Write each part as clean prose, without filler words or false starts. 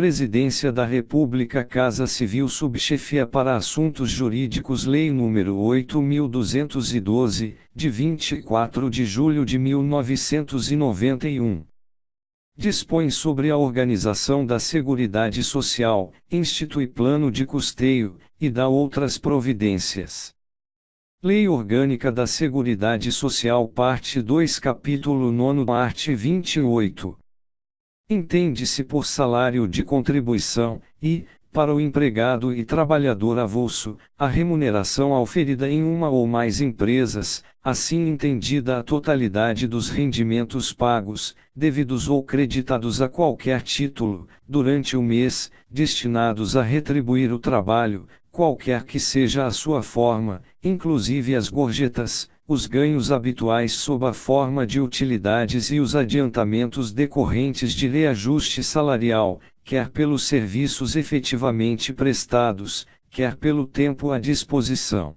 Presidência da República, Casa Civil, Subchefia para Assuntos Jurídicos, Lei nº 8.212, de 24 de julho de 1991. Dispõe sobre a organização da Seguridade Social, institui plano de custeio, e dá outras providências. Lei Orgânica da Seguridade Social, Parte 2, Capítulo 9, Parte 28. Entende-se por salário de contribuição, e, para o empregado e trabalhador avulso, a remuneração auferida em uma ou mais empresas, assim entendida a totalidade dos rendimentos pagos, devidos ou creditados a qualquer título, durante o mês, destinados a retribuir o trabalho, qualquer que seja a sua forma, inclusive as gorjetas, os ganhos habituais sob a forma de utilidades e os adiantamentos decorrentes de reajuste salarial, quer pelos serviços efetivamente prestados, quer pelo tempo à disposição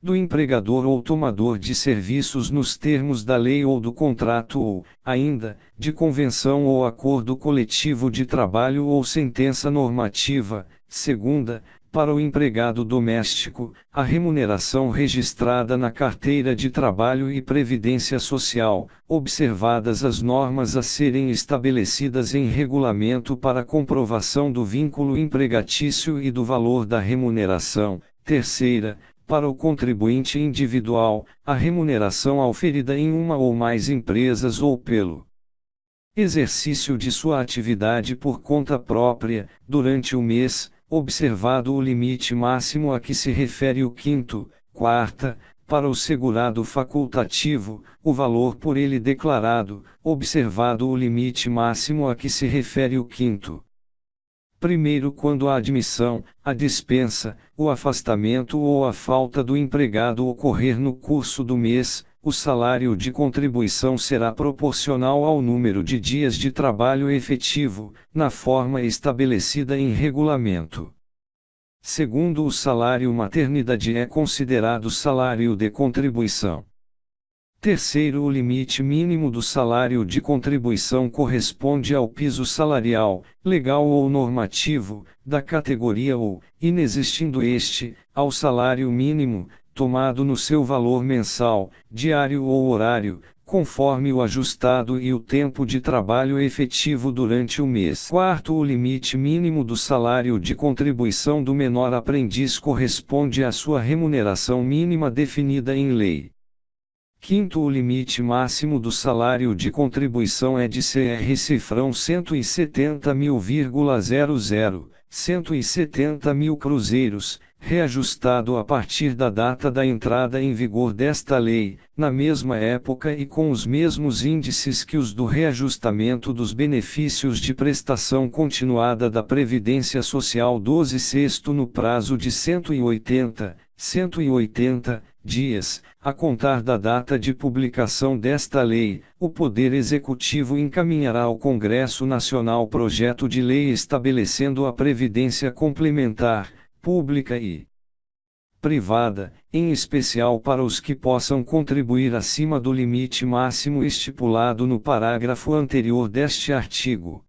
do empregador ou tomador de serviços nos termos da lei ou do contrato ou, ainda, de convenção ou acordo coletivo de trabalho ou sentença normativa. Segunda, para o empregado doméstico, a remuneração registrada na Carteira de Trabalho e Previdência Social, observadas as normas a serem estabelecidas em regulamento para comprovação do vínculo empregatício e do valor da remuneração. Terceira, para o contribuinte individual, a remuneração auferida em uma ou mais empresas ou pelo exercício de sua atividade por conta própria, durante o mês, observado o limite máximo a que se refere o quinto. Quarta, para o segurado facultativo, o valor por ele declarado, observado o limite máximo a que se refere o quinto. Primeiro, quando a admissão, a dispensa, o afastamento ou a falta do empregado ocorrer no curso do mês, o salário de contribuição será proporcional ao número de dias de trabalho efetivo, na forma estabelecida em regulamento. Segundo, o salário maternidade é considerado salário de contribuição. Terceiro, o limite mínimo do salário de contribuição corresponde ao piso salarial, legal ou normativo, da categoria ou, inexistindo este, ao salário mínimo, tomado no seu valor mensal, diário ou horário, conforme o ajustado e o tempo de trabalho efetivo durante o mês. Quarto, o limite mínimo do salário de contribuição do menor aprendiz corresponde à sua remuneração mínima definida em lei. Quinto, o limite máximo do salário de contribuição é de CR cifrão 170.000, 170 mil cruzeiros, reajustado a partir da data da entrada em vigor desta lei, na mesma época e com os mesmos índices que os do reajustamento dos benefícios de prestação continuada da Previdência Social 12/6 no prazo de 180 dias, a contar da data de publicação desta lei. O Poder Executivo encaminhará ao Congresso Nacional projeto de lei estabelecendo a previdência complementar, pública e privada, em especial para os que possam contribuir acima do limite máximo estipulado no parágrafo anterior deste artigo.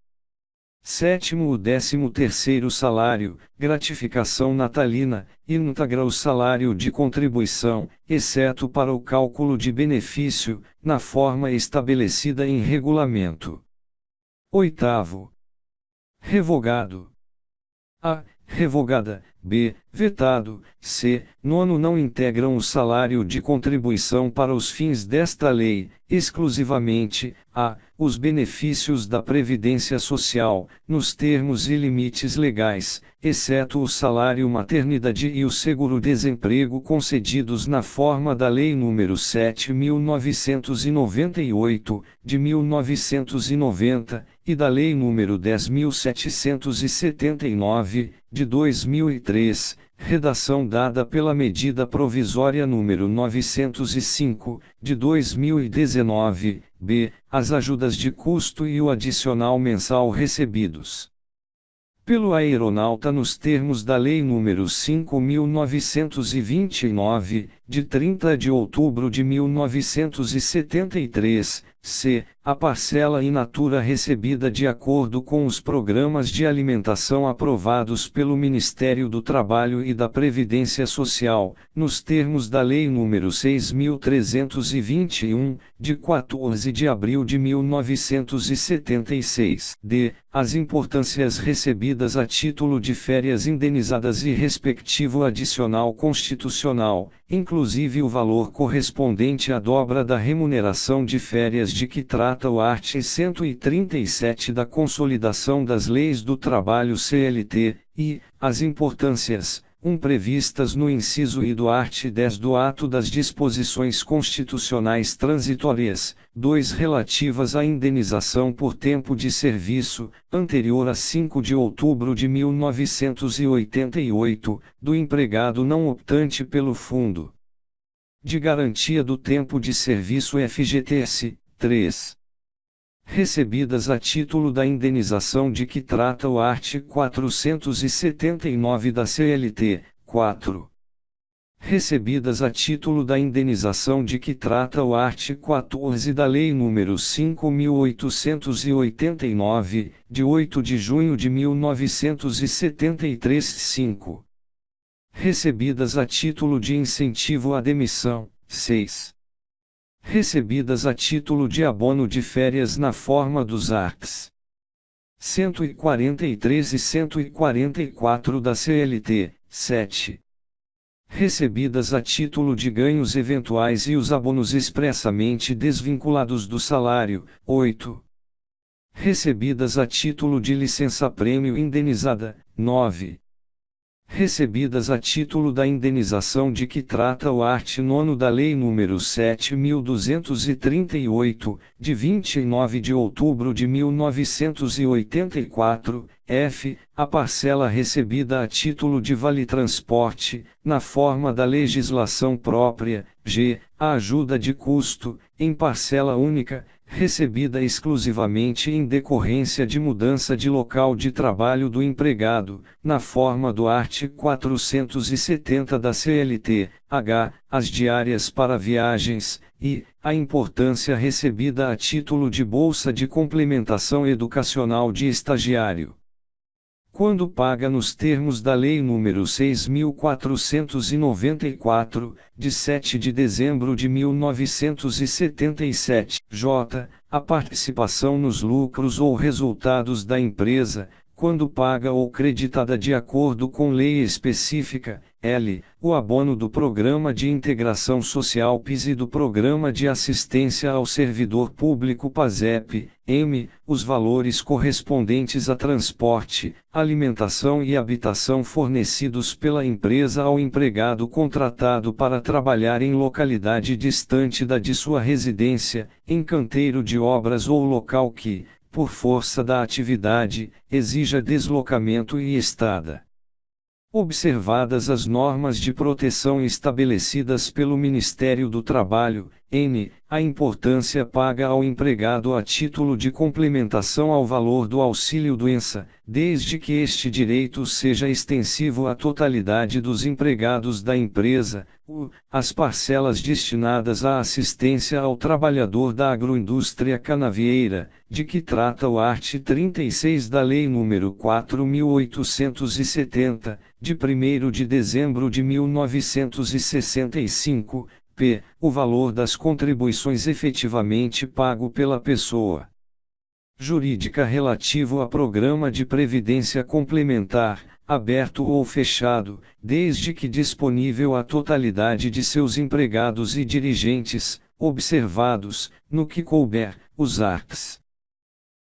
Sétimo, o 13º salário, gratificação natalina, íntegra o salário de contribuição, exceto para o cálculo de benefício, na forma estabelecida em regulamento. Oitavo, revogado. A. Revogada. B. Vetado. C. Nono, não integram o salário de contribuição para os fins desta lei, exclusivamente, a. os benefícios da Previdência Social, nos termos e limites legais, exceto o salário maternidade e o seguro-desemprego concedidos na forma da Lei nº 7.998, de 1990, e da Lei nº 10.779, de 2003, redação dada pela Medida Provisória nº 905, de 2019, b. as ajudas de custo e o adicional mensal recebidos pelo aeronauta nos termos da Lei nº 5.929, de 30 de outubro de 1973, c. A parcela in natura recebida de acordo com os programas de alimentação aprovados pelo Ministério do Trabalho e da Previdência Social, nos termos da Lei nº 6.321, de 14 de abril de 1976. d. As importâncias recebidas a título de férias indenizadas e respectivo adicional constitucional, inclusive o valor correspondente à dobra da remuneração de férias de que trata o art. 137 da Consolidação das Leis do Trabalho CLT, e as importâncias, previstas no inciso I do art. 10 do Ato das Disposições Constitucionais Transitórias, 2 relativas à indenização por tempo de serviço, anterior a 5 de outubro de 1988, do empregado não optante pelo Fundo de Garantia do Tempo de Serviço FGTS, 3. Recebidas a título da indenização de que trata o art. 479 da CLT, 4. Recebidas a título da indenização de que trata o art. 14 da Lei nº 5.889, de 8 de junho de 1973, 5. Recebidas a título de incentivo à demissão, 6. Recebidas a título de abono de férias na forma dos arts. 143 e 144 da CLT, 7. Recebidas a título de ganhos eventuais e os abonos expressamente desvinculados do salário, 8. Recebidas a título de licença-prêmio indenizada, 9. Recebidas a título da indenização de que trata o art. 9 da Lei nº 7.238, de 29 de outubro de 1984, f. A parcela recebida a título de vale-transporte, na forma da legislação própria, g. A ajuda de custo, em parcela única, recebida exclusivamente em decorrência de mudança de local de trabalho do empregado, na forma do art. 470 da CLT, h. As diárias para viagens, e a importância recebida a título de bolsa de complementação educacional de estagiário, quando paga nos termos da Lei nº 6.494, de 7 de dezembro de 1977, j. A participação nos lucros ou resultados da empresa, quando paga ou creditada de acordo com lei específica, l. O abono do Programa de Integração Social PIS e do Programa de Assistência ao Servidor Público PASEP, m. Os valores correspondentes a transporte, alimentação e habitação fornecidos pela empresa ao empregado contratado para trabalhar em localidade distante da de sua residência, em canteiro de obras ou local que, por força da atividade, exija deslocamento e estada. Observadas as normas de proteção estabelecidas pelo Ministério do Trabalho, n. A importância paga ao empregado a título de complementação ao valor do auxílio-doença, desde que este direito seja extensivo à totalidade dos empregados da empresa, as parcelas destinadas à assistência ao trabalhador da agroindústria canavieira, de que trata o art. 36 da Lei nº 4.870, de 1º de dezembro de 1965, p. O valor das contribuições efetivamente pago pela pessoa jurídica relativo a programa de previdência complementar, aberto ou fechado, desde que disponível à totalidade de seus empregados e dirigentes, observados, no que couber, os arts.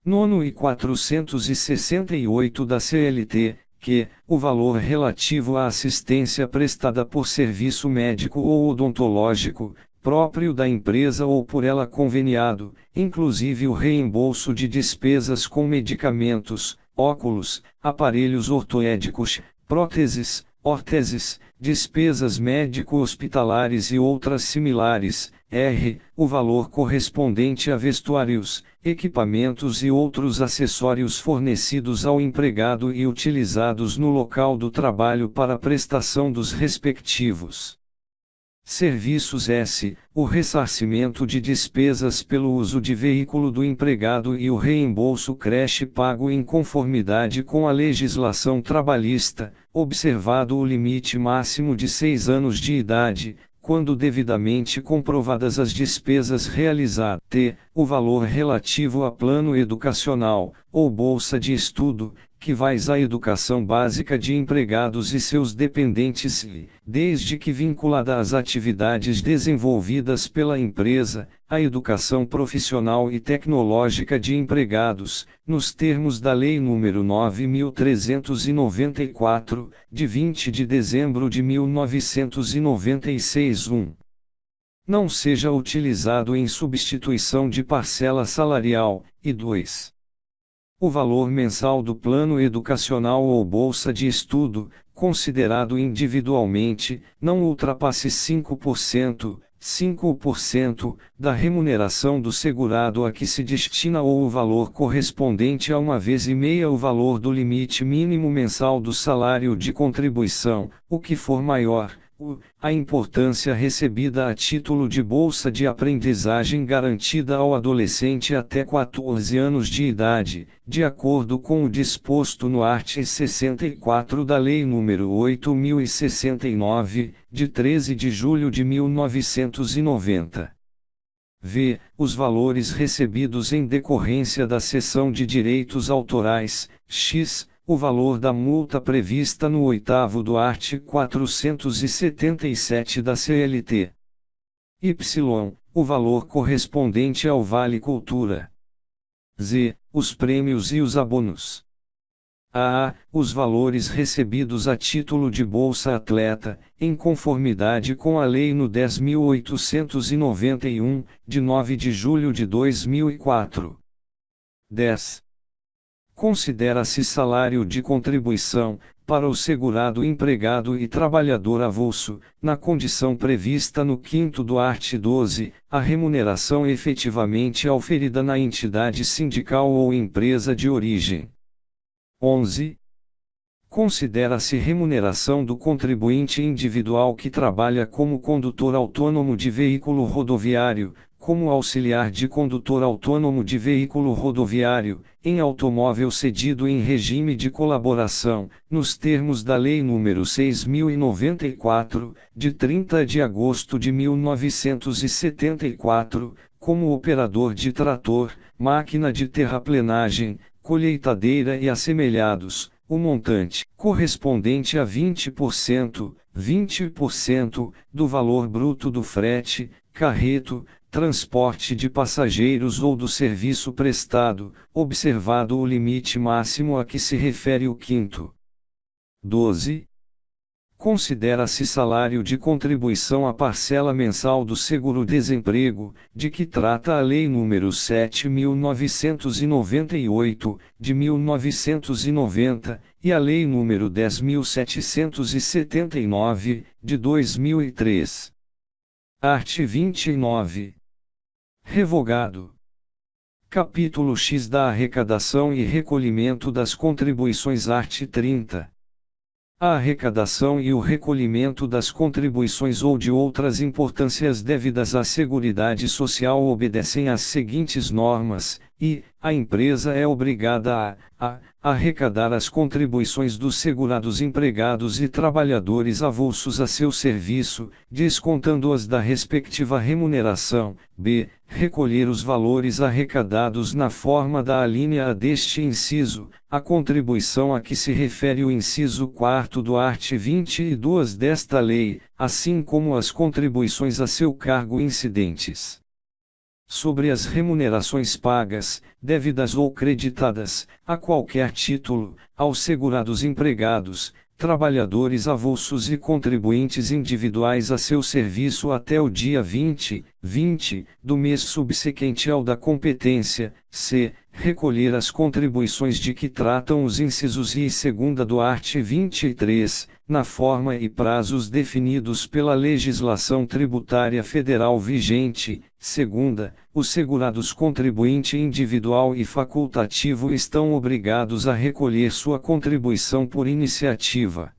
9 e 468 da CLT, que, o valor relativo à assistência prestada por serviço médico ou odontológico, próprio da empresa ou por ela conveniado, inclusive o reembolso de despesas com medicamentos, óculos, aparelhos ortoédicos, próteses, órteses, despesas médico-hospitalares e outras similares, r. O valor correspondente a vestuários, equipamentos e outros acessórios fornecidos ao empregado e utilizados no local do trabalho para a prestação dos respectivos Serviços S. O ressarcimento de despesas pelo uso de veículo do empregado e o reembolso creche pago em conformidade com a legislação trabalhista, observado o limite máximo de 6 anos de idade, quando devidamente comprovadas as despesas realizadas. T. O valor relativo a plano educacional, ou bolsa de estudo, que visa à educação básica de empregados e seus dependentes, desde que vinculada às atividades desenvolvidas pela empresa, à educação profissional e tecnológica de empregados, nos termos da Lei nº 9.394, de 20 de dezembro de 1996. Não seja utilizado em substituição de parcela salarial, e 2. O valor mensal do plano educacional ou bolsa de estudo, considerado individualmente, não ultrapasse 5%, da remuneração do segurado a que se destina ou o valor correspondente a 1,5 o valor do limite mínimo mensal do salário de contribuição, o que for maior. A importância recebida a título de bolsa de aprendizagem garantida ao adolescente até 14 anos de idade, de acordo com o disposto no art. 64 da Lei nº 8.069, de 13 de julho de 1990. V. Os valores recebidos em decorrência da cessão de direitos autorais, x. O valor da multa prevista no 8º do art. 477 da CLT. Y. O valor correspondente ao Vale Cultura. Z. Os prêmios e os abonos. A. Os valores recebidos a título de Bolsa Atleta, em conformidade com a Lei no 10.891, de 9 de julho de 2004. 10. Considera-se salário de contribuição, para o segurado empregado e trabalhador avulso, na condição prevista no 5º do art. 12, a remuneração efetivamente auferida na entidade sindical ou empresa de origem. 11. Considera-se remuneração do contribuinte individual que trabalha como condutor autônomo de veículo rodoviário, como auxiliar de condutor autônomo de veículo rodoviário, em automóvel cedido em regime de colaboração, nos termos da Lei nº 6.094, de 30 de agosto de 1974, como operador de trator, máquina de terraplenagem, colheitadeira e assemelhados, o montante correspondente a 20%, do valor bruto do frete, carreto, transporte de passageiros ou do serviço prestado, observado o limite máximo a que se refere o 5º. 12. Considera-se salário de contribuição a parcela mensal do seguro-desemprego, de que trata a Lei nº 7.998, de 1990, e a Lei nº 10.779, de 2003. Art. 29. Revogado. Capítulo X da Arrecadação e Recolhimento das Contribuições. Art. 30. A arrecadação e o recolhimento das contribuições ou de outras importâncias devidas à Seguridade Social obedecem às seguintes normas, e a empresa é obrigada a arrecadar as contribuições dos segurados empregados e trabalhadores avulsos a seu serviço, descontando-as da respectiva remuneração, b. recolher os valores arrecadados na forma da alínea A deste inciso, a contribuição a que se refere o inciso 4º do art. 22 desta lei, assim como as contribuições a seu cargo incidentes sobre as remunerações pagas, débitas ou creditadas, a qualquer título, aos segurados empregados, trabalhadores avulsos e contribuintes individuais a seu serviço até o dia 20 do mês subsequente ao da competência, c. recolher as contribuições de que tratam os incisos I e segunda do art. 23, na forma e prazos definidos pela legislação tributária federal vigente. Segunda, os segurados contribuinte individual e facultativo estão obrigados a recolher sua contribuição por iniciativa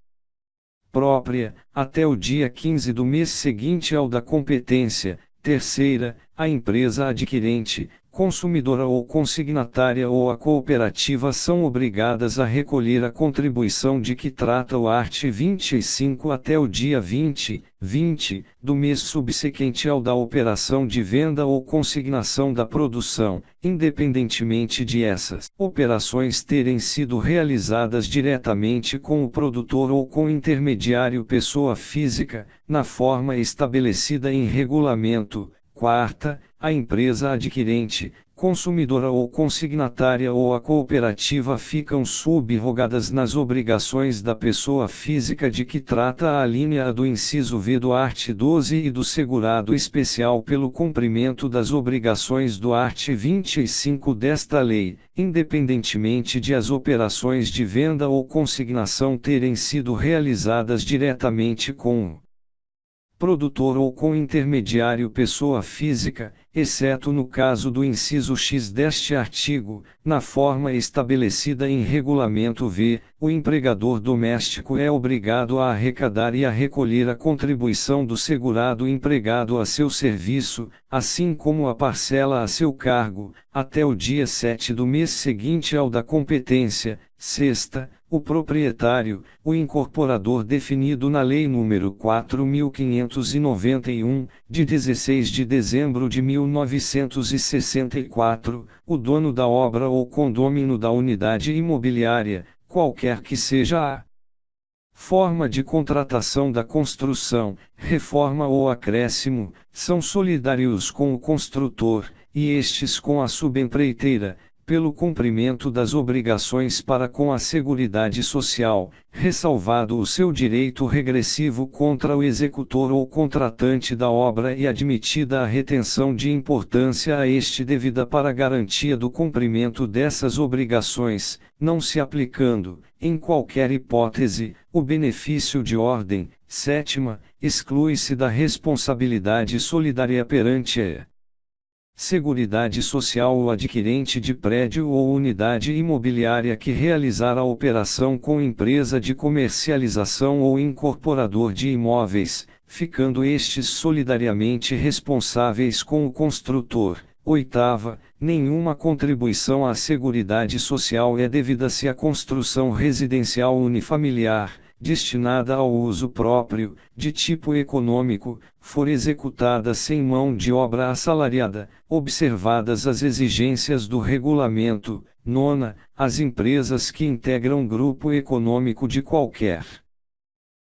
própria, até o dia 15 do mês seguinte ao da competência. Terceira, a empresa adquirente, consumidora ou consignatária ou a cooperativa são obrigadas a recolher a contribuição de que trata o art. 25 até o dia 20 do mês subsequente ao da operação de venda ou consignação da produção, independentemente de essas operações terem sido realizadas diretamente com o produtor ou com intermediário pessoa física, na forma estabelecida em regulamento. Quarta, a empresa adquirente, consumidora ou consignatária ou a cooperativa ficam subrogadas nas obrigações da pessoa física de que trata a linha A do inciso V do art. 12 e do segurado especial pelo cumprimento das obrigações do art. 25 desta lei, independentemente de as operações de venda ou consignação terem sido realizadas diretamente com o produtor ou com intermediário pessoa física, exceto no caso do inciso X deste artigo, na forma estabelecida em regulamento V, o empregador doméstico é obrigado a arrecadar e a recolher a contribuição do segurado empregado a seu serviço, assim como a parcela a seu cargo, até o dia 7 do mês seguinte ao da competência. Sexta, o proprietário, o incorporador definido na Lei nº 4.591, de 16 de dezembro de 1964, o dono da obra ou condômino da unidade imobiliária, qualquer que seja a forma de contratação da construção, reforma ou acréscimo, são solidários com o construtor, e estes com a subempreiteira, pelo cumprimento das obrigações para com a Seguridade Social, ressalvado o seu direito regressivo contra o executor ou contratante da obra e admitida a retenção de importância a este devida para a garantia do cumprimento dessas obrigações, não se aplicando, em qualquer hipótese, o benefício de ordem. Sétima, exclui-se da responsabilidade solidária perante a Seguridade Social o adquirente de prédio ou unidade imobiliária que realizar a operação com empresa de comercialização ou incorporador de imóveis, ficando estes solidariamente responsáveis com o construtor. Oitava, nenhuma contribuição à Seguridade Social é devida se a construção residencial unifamiliar, destinada ao uso próprio, de tipo econômico, for executada sem mão de obra assalariada, observadas as exigências do regulamento. Nona, as empresas que integram grupo econômico de qualquer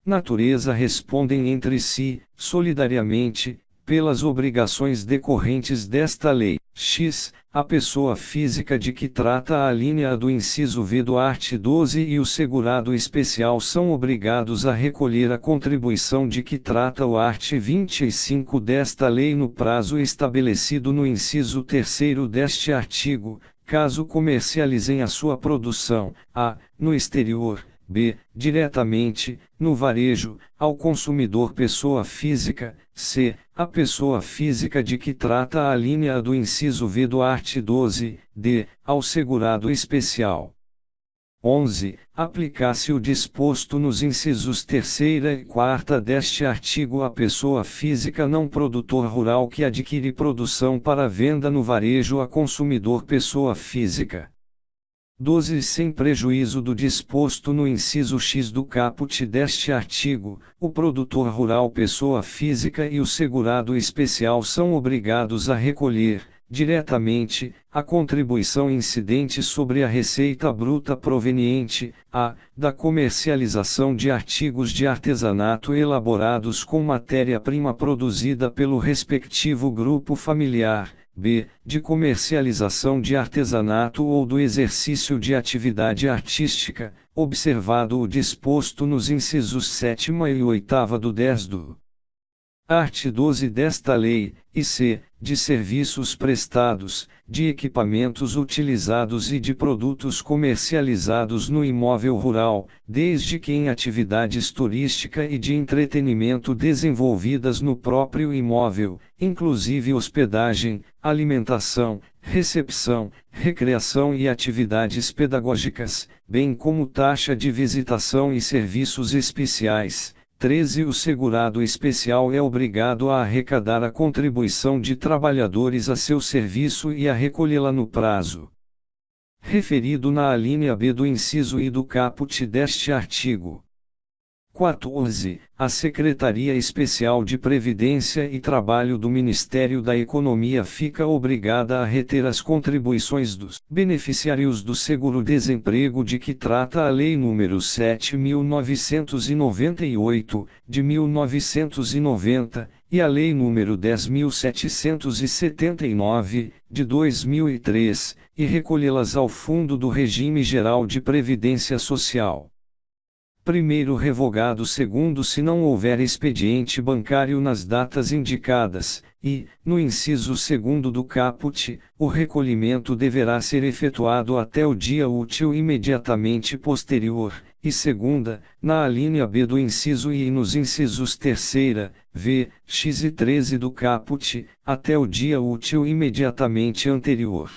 natureza respondem entre si, solidariamente, pelas obrigações decorrentes desta lei. X. A pessoa física de que trata a linha A do inciso V do art. 12 e o segurado especial são obrigados a recolher a contribuição de que trata o art. 25 desta lei no prazo estabelecido no inciso 3º deste artigo, caso comercializem a sua produção, a, no exterior, b, diretamente, no varejo, ao consumidor pessoa física, c, a pessoa física de que trata a linha A do inciso V do art. 12, d, ao segurado especial. 11. Aplicar-se o disposto nos incisos 3ª e 4ª deste artigo à pessoa física não produtor rural que adquire produção para venda no varejo a consumidor pessoa física. 12. Sem prejuízo do disposto no inciso X do caput deste artigo, o produtor rural pessoa física e o segurado especial são obrigados a recolher, diretamente, a contribuição incidente sobre a receita bruta proveniente, a, da comercialização de artigos de artesanato elaborados com matéria-prima produzida pelo respectivo grupo familiar, b, de comercialização de artesanato ou do exercício de atividade artística, observado o disposto nos incisos 7º e 8º do 10 do art. 12 desta lei, e c, de serviços prestados, de equipamentos utilizados e de produtos comercializados no imóvel rural, desde que em atividades turística e de entretenimento desenvolvidas no próprio imóvel, inclusive hospedagem, alimentação, recepção, recreação e atividades pedagógicas, bem como taxa de visitação e serviços especiais, 13. O segurado especial é obrigado a arrecadar a contribuição de trabalhadores a seu serviço e a recolhê-la no prazo referido na alínea B do inciso I do caput deste artigo. 14. A Secretaria Especial de Previdência e Trabalho do Ministério da Economia fica obrigada a reter as contribuições dos beneficiários do seguro-desemprego de que trata a Lei nº 7.998, de 1990, e a Lei nº 10.779, de 2003, e recolhê-las ao Fundo do Regime Geral de Previdência Social. Primeiro revogado segundo se não houver expediente bancário nas datas indicadas, e, no inciso 2º do caput, o recolhimento deverá ser efetuado até o dia útil imediatamente posterior, e segunda, na alínea B do inciso I e nos incisos 3ª, v, x e 13 do caput, até o dia útil imediatamente anterior.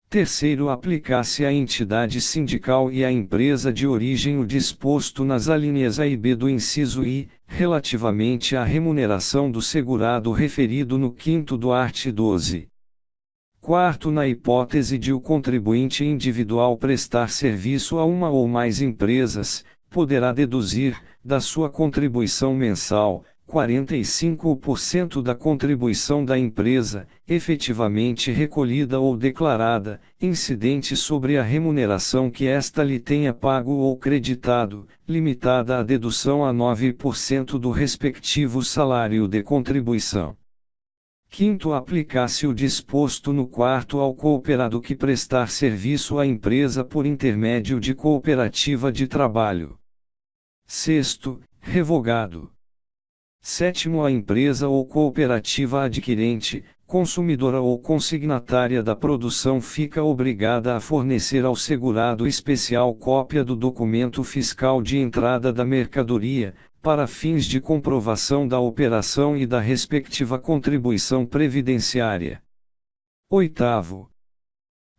Terceiro, aplicar-se à entidade sindical e à empresa de origem o disposto nas alíneas A e B do inciso I, relativamente à remuneração do segurado referido no 5º do art. 12. Quarto, na hipótese de o contribuinte individual prestar serviço a uma ou mais empresas, poderá deduzir, da sua contribuição mensal, 45% da contribuição da empresa, efetivamente recolhida ou declarada, incidente sobre a remuneração que esta lhe tenha pago ou creditado, limitada a dedução a 9% do respectivo salário de contribuição. Quinto, aplicar-se o disposto no 4º ao cooperado que prestar serviço à empresa por intermédio de cooperativa de trabalho. Sexto, revogado. Sétimo, a empresa ou cooperativa adquirente, consumidora ou consignatária da produção fica obrigada a fornecer ao segurado especial cópia do documento fiscal de entrada da mercadoria, para fins de comprovação da operação e da respectiva contribuição previdenciária. Oitavo.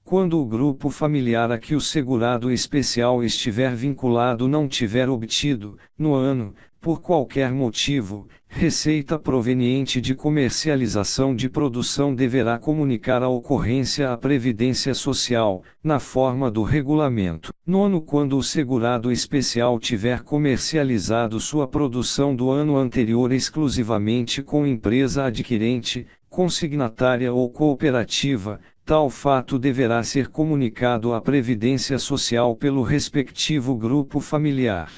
Quando o grupo familiar a que o segurado especial estiver vinculado não tiver obtido, no ano, por qualquer motivo, receita proveniente de comercialização de produção, deverá comunicar a ocorrência à Previdência Social, na forma do regulamento. Nono, quando o segurado especial tiver comercializado sua produção do ano anterior exclusivamente com empresa adquirente, consignatária ou cooperativa, tal fato deverá ser comunicado à Previdência Social pelo respectivo grupo familiar.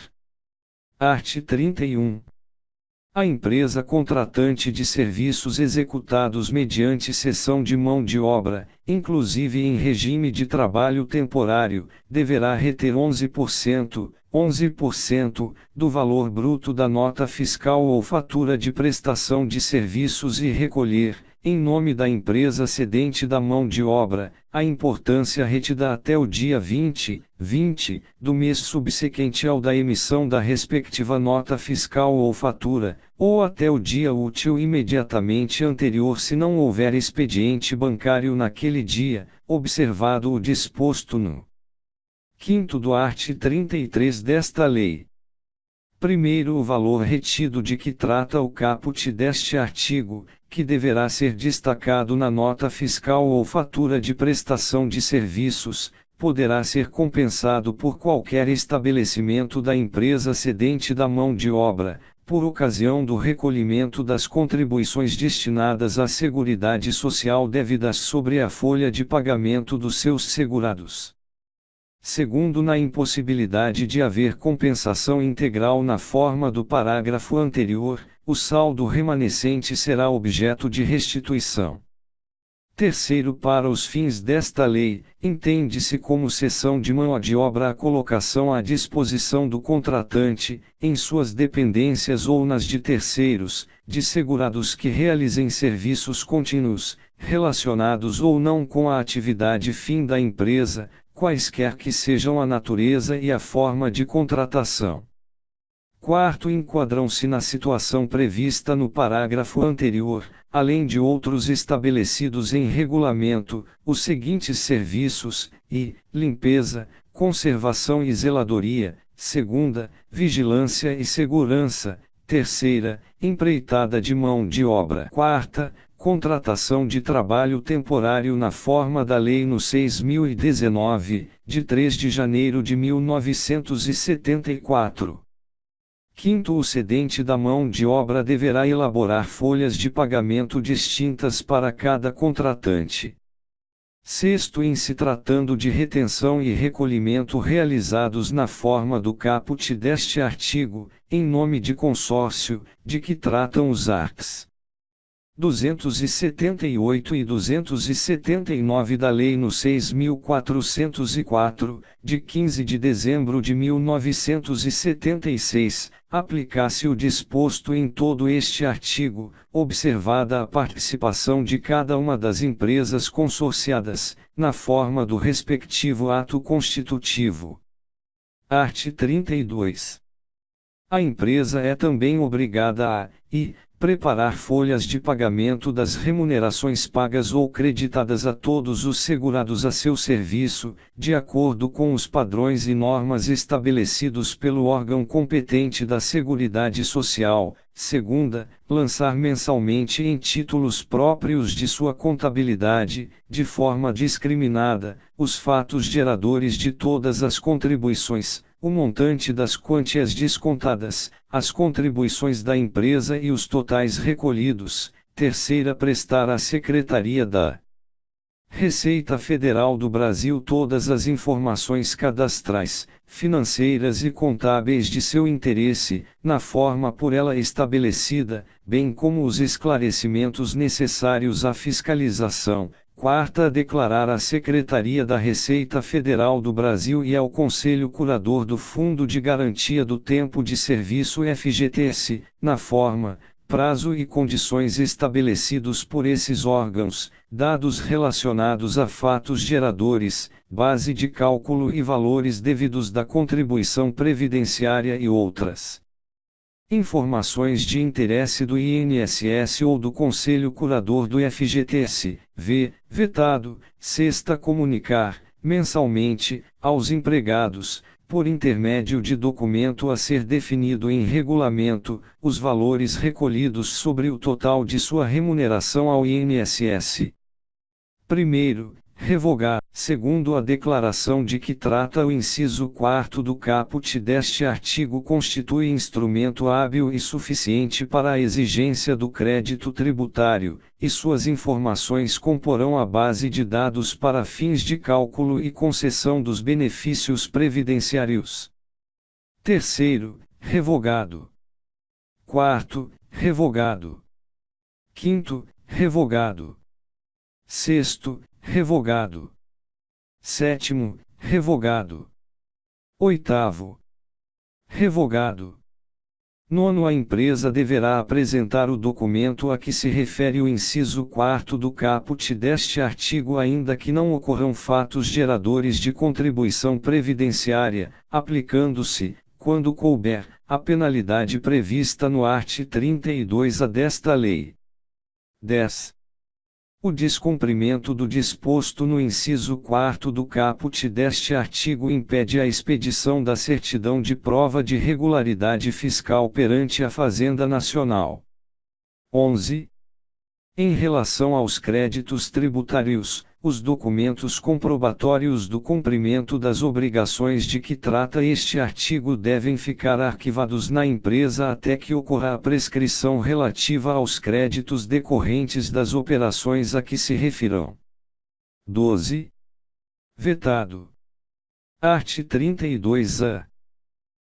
Art. 31. A empresa contratante de serviços executados mediante cessão de mão de obra, inclusive em regime de trabalho temporário, deverá reter 11% do valor bruto da nota fiscal ou fatura de prestação de serviços e recolher, em nome da empresa cedente da mão de obra, a importância retida até o dia 20 do mês subsequente ao da emissão da respectiva nota fiscal ou fatura, ou até o dia útil imediatamente anterior se não houver expediente bancário naquele dia, observado o disposto no 5º do art. 33 desta lei. Primeiro, o valor retido de que trata o caput deste artigo, que deverá ser destacado na nota fiscal ou fatura de prestação de serviços, poderá ser compensado por qualquer estabelecimento da empresa cedente da mão de obra, por ocasião do recolhimento das contribuições destinadas à Seguridade Social devidas sobre a folha de pagamento dos seus segurados. Segundo, na impossibilidade de haver compensação integral na forma do parágrafo anterior, o saldo remanescente será objeto de restituição. Terceiro, para os fins desta lei, entende-se como cessão de mão de obra a colocação à disposição do contratante, em suas dependências ou nas de terceiros, de segurados que realizem serviços contínuos, relacionados ou não com a atividade fim da empresa, quaisquer que sejam a natureza e a forma de contratação. Quarto, enquadram-se na situação prevista no parágrafo anterior, além de outros estabelecidos em regulamento, os seguintes serviços: limpeza, conservação e zeladoria, Segunda, vigilância e segurança. Terceira, empreitada de mão de obra. Quarta, contratação de trabalho temporário na forma da Lei nº 6.019, de 3 de janeiro de 1974. Quinto, o cedente da mão de obra deverá elaborar folhas de pagamento distintas para cada contratante. Sexto, em se tratando de retenção e recolhimento realizados na forma do caput deste artigo, em nome de consórcio, de que tratam os arts. 278 e 279 da Lei nº 6.404, de 15 de dezembro de 1976, aplicar-se o disposto em todo este artigo, observada a participação de cada uma das empresas consorciadas, na forma do respectivo ato constitutivo. Art. 32. A empresa é também obrigada a, preparar folhas de pagamento das remunerações pagas ou creditadas a todos os segurados a seu serviço, de acordo com os padrões e normas estabelecidos pelo órgão competente da Seguridade Social. Segunda, lançar mensalmente em títulos próprios de sua contabilidade, de forma discriminada, os fatos geradores de todas as contribuições, o montante das quantias descontadas, as contribuições da empresa e os totais recolhidos. Terceira, prestar à Secretaria da Receita Federal do Brasil todas as informações cadastrais, financeiras e contábeis de seu interesse, na forma por ela estabelecida, bem como os esclarecimentos necessários à fiscalização. Quarta, declarar à Secretaria da Receita Federal do Brasil e ao Conselho Curador do Fundo de Garantia do Tempo de Serviço FGTS, na forma, prazo e condições estabelecidos por esses órgãos, dados relacionados a fatos geradores, base de cálculo e valores devidos da contribuição previdenciária e outras informações de interesse do INSS ou do Conselho Curador do FGTS, vetado. Sexta, comunicar, mensalmente, aos empregados, por intermédio de documento a ser definido em regulamento, os valores recolhidos sobre o total de sua remuneração ao INSS. Primeiro, revogar, segundo a declaração de que trata o inciso 4º do caput deste artigo constitui instrumento hábil e suficiente para a exigência do crédito tributário, e suas informações comporão a base de dados para fins de cálculo e concessão dos benefícios previdenciários. Terceiro, revogado. Quarto, revogado. Quinto, revogado. Sexto, revogado. Sétimo, revogado. Oitavo, revogado. Nono, a empresa deverá apresentar o documento a que se refere o inciso 4º do caput deste artigo, ainda que não ocorram fatos geradores de contribuição previdenciária, aplicando-se, quando couber, a penalidade prevista no art. 32A desta lei. 10. O descumprimento do disposto no inciso 4º do caput deste artigo impede a expedição da certidão de prova de regularidade fiscal perante a Fazenda Nacional. 11. Em relação aos créditos tributários, os documentos comprobatórios do cumprimento das obrigações de que trata este artigo devem ficar arquivados na empresa até que ocorra a prescrição relativa aos créditos decorrentes das operações a que se refiram. 12. Vetado. Art. 32A.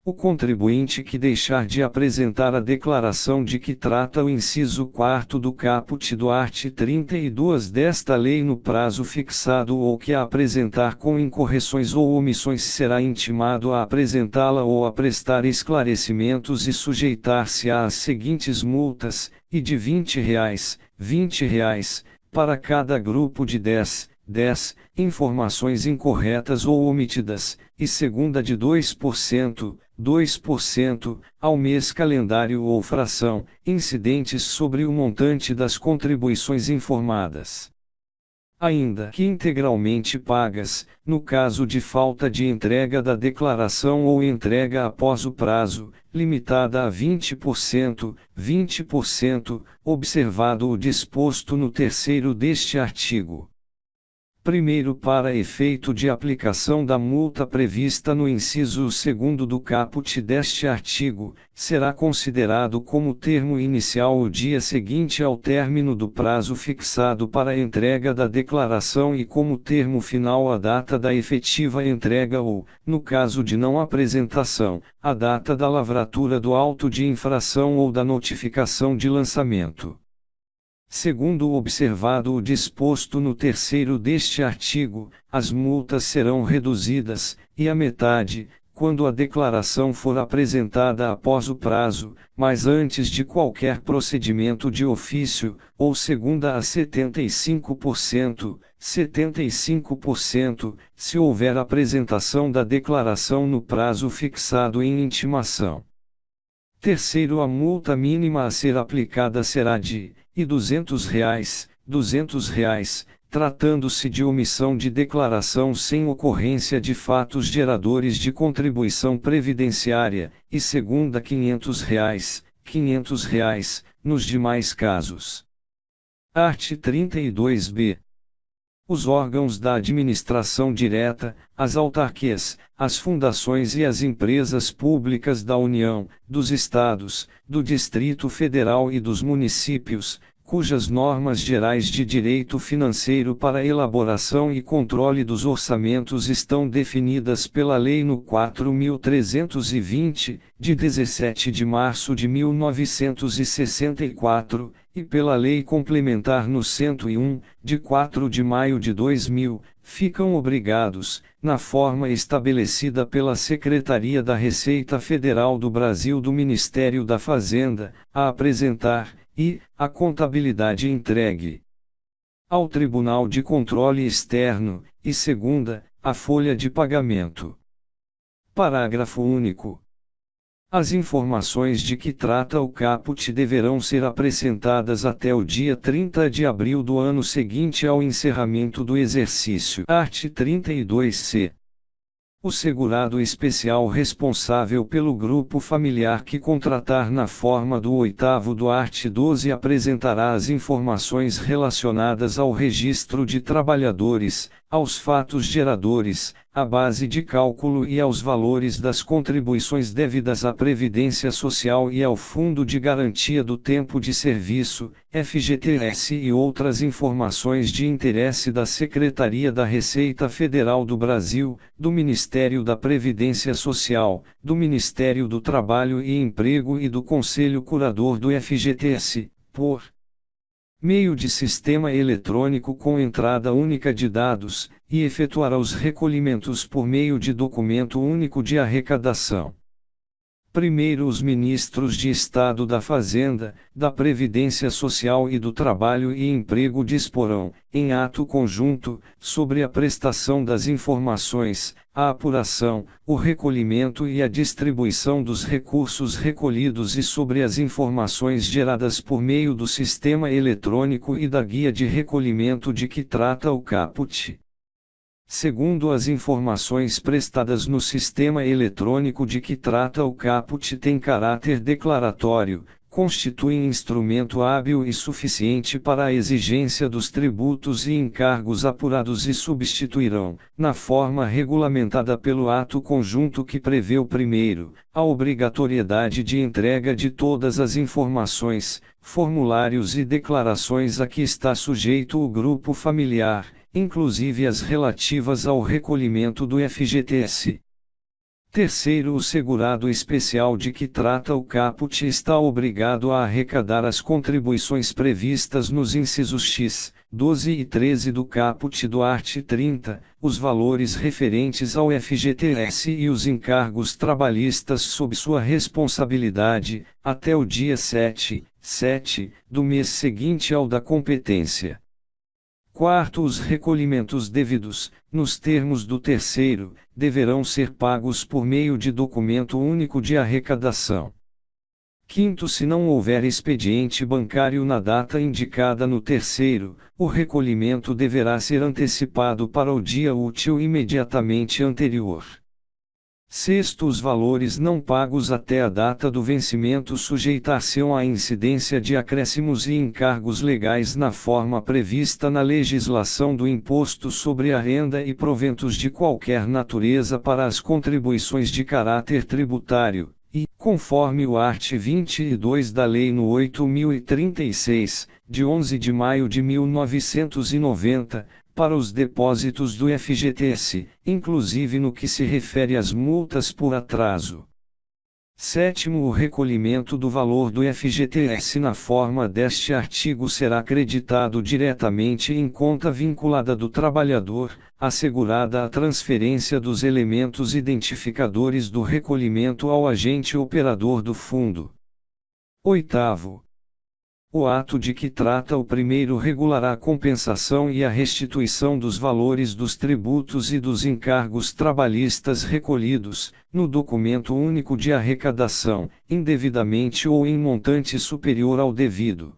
O contribuinte que deixar de apresentar a declaração de que trata o inciso 4º do caput do art. 32 desta lei no prazo fixado ou que a apresentar com incorreções ou omissões será intimado a apresentá-la ou a prestar esclarecimentos e sujeitar-se às seguintes multas, e de R$ 20, para cada grupo de 10 informações incorretas ou omitidas, e segunda de 2%, ao mês calendário ou fração, incidentes sobre o montante das contribuições informadas. ainda que integralmente pagas, no caso de falta de entrega da declaração ou entrega após o prazo, limitada a 20%, observado o disposto no terceiro deste artigo. Primeiro, para efeito de aplicação da multa prevista no inciso 2º do caput deste artigo, será considerado como termo inicial o dia seguinte ao término do prazo fixado para a entrega da declaração e como termo final a data da efetiva entrega ou, no caso de não apresentação, a data da lavratura do auto de infração ou da notificação de lançamento. Segundo observado o disposto no terceiro deste artigo, as multas serão reduzidas, e a metade, quando a declaração for apresentada após o prazo, mas antes de qualquer procedimento de ofício, ou segunda a 75%, se houver apresentação da declaração no prazo fixado em intimação. Terceiro, a multa mínima a ser aplicada será de R$ 200, tratando-se de omissão de declaração sem ocorrência de fatos geradores de contribuição previdenciária, e segunda R$ 500, nos demais casos. Art. 32b. Os órgãos da administração direta, as autarquias, as fundações e as empresas públicas da União, dos Estados, do Distrito Federal e dos municípios, cujas normas gerais de direito financeiro para elaboração e controle dos orçamentos estão definidas pela Lei no 4.320, de 17 de março de 1964, e pela Lei Complementar no 101, de 4 de maio de 2000, ficam obrigados, na forma estabelecida pela Secretaria da Receita Federal do Brasil do Ministério da Fazenda, a apresentar, a contabilidade entregue ao Tribunal de Controle Externo, e segunda, a folha de pagamento. Parágrafo único. As informações de que trata o caput deverão ser apresentadas até o dia 30 de abril do ano seguinte ao encerramento do exercício. Art. 32c. O segurado especial responsável pelo grupo familiar que contratar na forma do 8º do art. 12 apresentará as informações relacionadas ao registro de trabalhadores, aos fatos geradores, à base de cálculo e aos valores das contribuições devidas à Previdência Social e ao Fundo de Garantia do Tempo de Serviço, FGTS, e outras informações de interesse da Secretaria da Receita Federal do Brasil, do Ministério da Previdência Social, do Ministério do Trabalho e Emprego e do Conselho Curador do FGTS, por meio de sistema eletrônico com entrada única de dados, e efetuará os recolhimentos por meio de documento único de arrecadação. Primeiro, os ministros de Estado da Fazenda, da Previdência Social e do Trabalho e Emprego disporão, em ato conjunto, sobre a prestação das informações, a apuração, o recolhimento e a distribuição dos recursos recolhidos e sobre as informações geradas por meio do sistema eletrônico e da guia de recolhimento de que trata o caput. Segundo, as informações prestadas no sistema eletrônico de que trata o caput têm caráter declaratório, constituem instrumento hábil e suficiente para a exigência dos tributos e encargos apurados e substituirão, na forma regulamentada pelo ato conjunto que prevê o primeiro, a obrigatoriedade de entrega de todas as informações, formulários e declarações a que está sujeito o grupo familiar, inclusive as relativas ao recolhimento do FGTS. Terceiro, o segurado especial de que trata o caput está obrigado a arrecadar as contribuições previstas nos incisos X, 12 e 13 do caput do art. 30, os valores referentes ao FGTS e os encargos trabalhistas sob sua responsabilidade, até o dia 7 do mês seguinte ao da competência. Quarto, os recolhimentos devidos, nos termos do terceiro, deverão ser pagos por meio de documento único de arrecadação. Quinto, se não houver expediente bancário na data indicada no terceiro, o recolhimento deverá ser antecipado para o dia útil imediatamente anterior. Sexto, os valores não pagos até a data do vencimento sujeitar-se-ão à incidência de acréscimos e encargos legais na forma prevista na legislação do Imposto sobre a Renda e proventos de qualquer natureza para as contribuições de caráter tributário, e, conforme o art. 22 da Lei nº 8.036, de 11 de maio de 1990, para os depósitos do FGTS, inclusive no que se refere às multas por atraso. Sétimo, o recolhimento do valor do FGTS na forma deste artigo será creditado diretamente em conta vinculada do trabalhador, assegurada a transferência dos elementos identificadores do recolhimento ao agente operador do fundo. Oitavo, o ato de que trata o primeiro regulará a compensação e a restituição dos valores dos tributos e dos encargos trabalhistas recolhidos, no documento único de arrecadação, indevidamente ou em montante superior ao devido.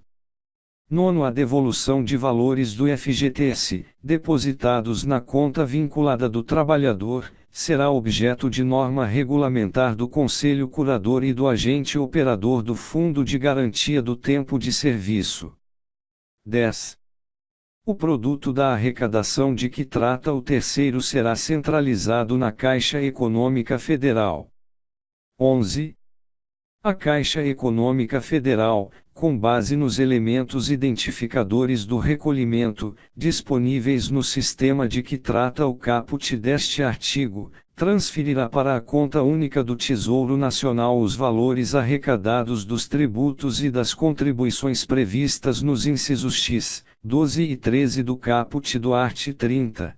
Nono, a devolução de valores do FGTS, depositados na conta vinculada do trabalhador, será objeto de norma regulamentar do Conselho Curador e do agente operador do Fundo de Garantia do Tempo de Serviço. 10. O produto da arrecadação de que trata o terceiro será centralizado na Caixa Econômica Federal. 11. A Caixa Econômica Federal, com base nos elementos identificadores do recolhimento, disponíveis no sistema de que trata o caput deste artigo, transferirá para a conta única do Tesouro Nacional os valores arrecadados dos tributos e das contribuições previstas nos incisos X, 12 e 13 do caput do art. 30.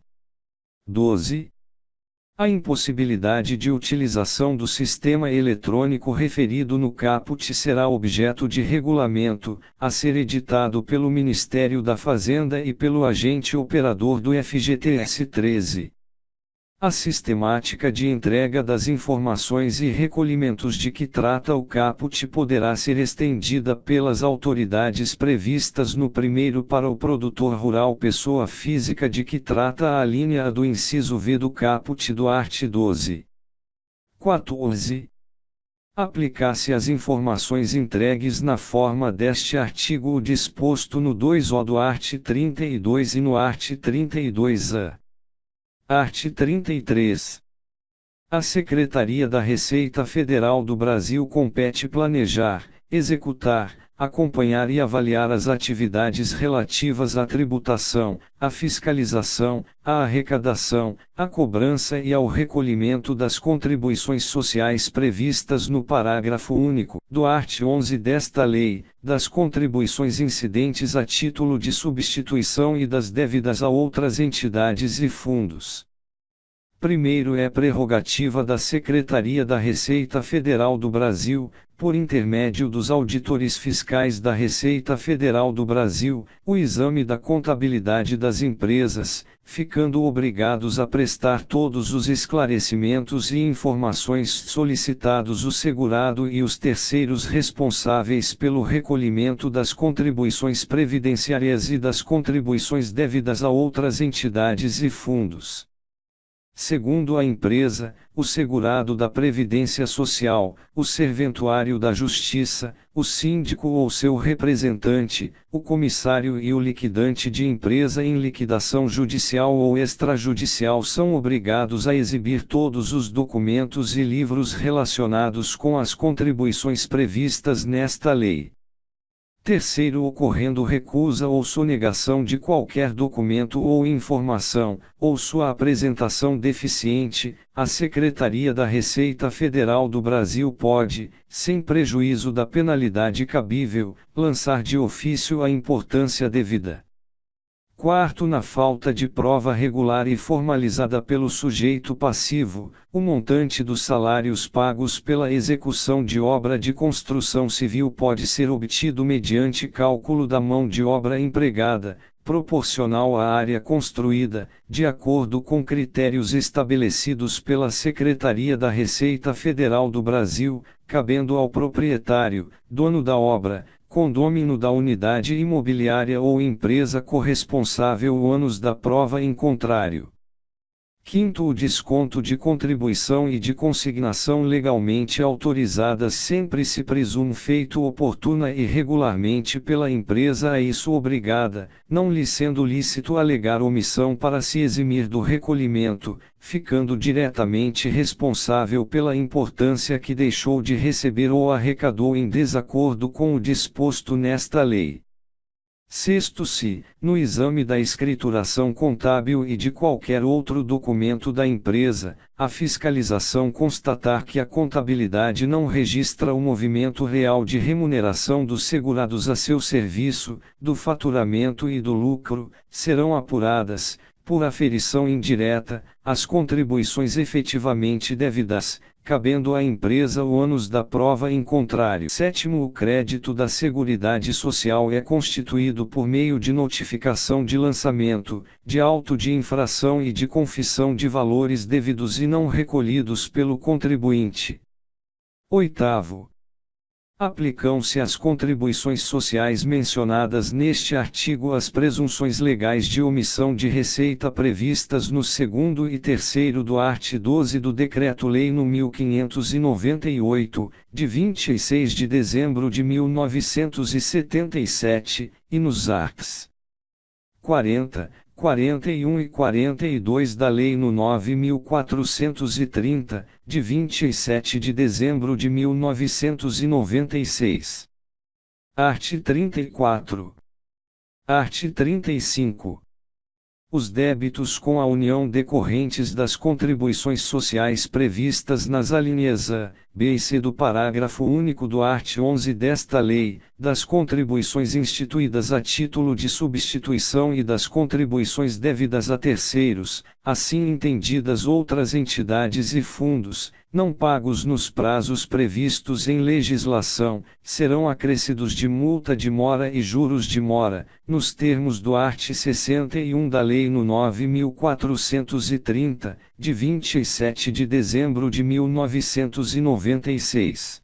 12. A impossibilidade de utilização do sistema eletrônico referido no caput será objeto de regulamento, a ser editado pelo Ministério da Fazenda e pelo agente operador do FGTS. 13. A sistemática de entrega das informações e recolhimentos de que trata o caput poderá ser estendida pelas autoridades previstas no primeiro para o produtor rural pessoa física de que trata a alínea A do inciso V do caput do art. 12. 14. Aplicar-se às informações entregues na forma deste artigo o disposto no 2-O do art. 32 e no art. 32-A. Art. 33. A Secretaria da Receita Federal do Brasil compete planejar, executar, acompanhar e avaliar as atividades relativas à tributação, à fiscalização, à arrecadação, à cobrança e ao recolhimento das contribuições sociais previstas no parágrafo único do art. 11 desta lei, das contribuições incidentes a título de substituição e das dévidas a outras entidades e fundos. Primeiro, é prerrogativa da Secretaria da Receita Federal do Brasil, por intermédio dos auditores fiscais da Receita Federal do Brasil, o exame da contabilidade das empresas, ficando obrigados a prestar todos os esclarecimentos e informações solicitados o segurado e os terceiros responsáveis pelo recolhimento das contribuições previdenciárias e das contribuições dévidas a outras entidades e fundos. Segundo a empresa, o segurado da Previdência Social, o serventuário da Justiça, o síndico ou seu representante, o comissário e o liquidante de empresa em liquidação judicial ou extrajudicial são obrigados a exibir todos os documentos e livros relacionados com as contribuições previstas nesta lei. Terceiro, ocorrendo recusa ou sonegação de qualquer documento ou informação, ou sua apresentação deficiente, a Secretaria da Receita Federal do Brasil pode, sem prejuízo da penalidade cabível, lançar de ofício a importância devida. Quarto, na falta de prova regular e formalizada pelo sujeito passivo, o montante dos salários pagos pela execução de obra de construção civil pode ser obtido mediante cálculo da mão de obra empregada, proporcional à área construída, de acordo com critérios estabelecidos pela Secretaria da Receita Federal do Brasil, cabendo ao proprietário, dono da obra, condômino da unidade imobiliária ou empresa corresponsável o ônus da prova em contrário. Quinto, o desconto de contribuição e de consignação legalmente autorizadas sempre se presume feito oportuna e regularmente pela empresa a isso obrigada, não lhe sendo lícito alegar omissão para se eximir do recolhimento, ficando diretamente responsável pela importância que deixou de receber ou arrecadou em desacordo com o disposto nesta lei. Sexto, se, no exame da escrituração contábil e de qualquer outro documento da empresa, a fiscalização constatar que a contabilidade não registra o movimento real de remuneração dos segurados a seu serviço, do faturamento e do lucro, serão apuradas, por aferição indireta, as contribuições efetivamente devidas, cabendo à empresa o ônus da prova em contrário. Sétimo, o crédito da Seguridade Social é constituído por meio de notificação de lançamento, de auto de infração e de confissão de valores devidos e não recolhidos pelo contribuinte. Oitavo, aplicam-se às contribuições sociais mencionadas neste artigo as presunções legais de omissão de receita previstas no 2º e 3º do art. 12 do Decreto-Lei nº 1598, de 26 de dezembro de 1977, e nos arts. 40, 41 e 42 da Lei nº 9.430, de 27 de dezembro de 1996. Art. 34. Art. 35. Os débitos com a União decorrentes das contribuições sociais previstas nas alíneas A, B e C do parágrafo único do art. 11 desta lei, das contribuições instituídas a título de substituição e das contribuições devidas a terceiros, assim entendidas outras entidades e fundos, não pagos nos prazos previstos em legislação, serão acrescidos de multa de mora e juros de mora, nos termos do art. 61 da Lei nº 9.430, de 27 de dezembro de 1996.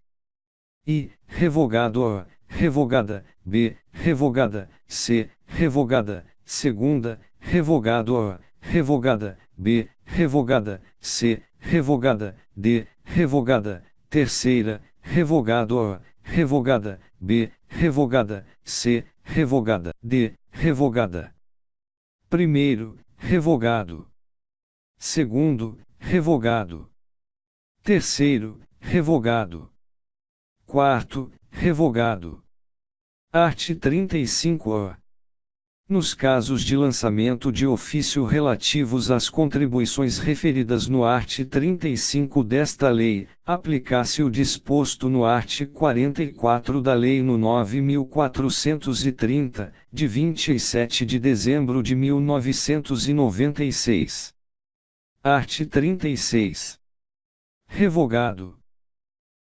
I. Revogado A, revogada, B, revogada, C, revogada, segunda, revogado A, revogada, B, revogada, C, revogada, D, revogada, terceira, revogado A, revogada, B, revogada, C, revogada, D, revogada. Primeiro, revogado. Segundo, revogado. Terceiro, revogado. Quarto, revogado. Art. 35-A. Nos casos de lançamento de ofício relativos às contribuições referidas no art. 35 desta lei, aplicar-se o disposto no art. 44 da Lei nº 9.430, de 27 de dezembro de 1996. Art. 36. Revogado.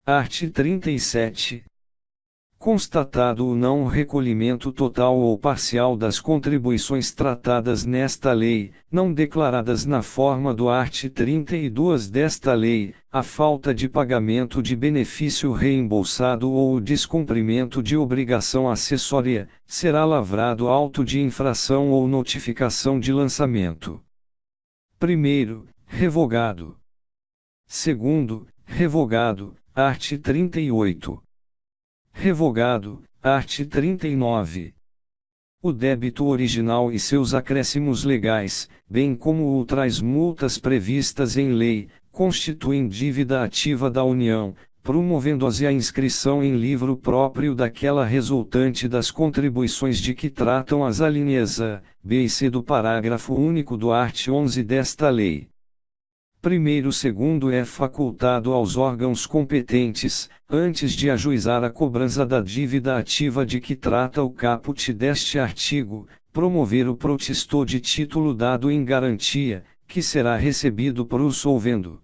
Art. 37. Constatado o não recolhimento total ou parcial das contribuições tratadas nesta lei, não declaradas na forma do art. 32 desta lei, a falta de pagamento de benefício reembolsado ou o descumprimento de obrigação acessória, será lavrado auto de infração ou notificação de lançamento. Primeiro, revogado. Segundo, revogado, art. 38. Revogado, art. 39. O débito original e seus acréscimos legais, bem como outras multas previstas em lei, constituem dívida ativa da União, promovendo-se a inscrição em livro próprio daquela resultante das contribuições de que tratam as alíneas A, B e C do parágrafo único do art. 11 desta lei. Primeiro, segundo é facultado aos órgãos competentes, antes de ajuizar a cobrança da dívida ativa de que trata o caput deste artigo, promover o protestor de título dado em garantia, que será recebido por o solvendo.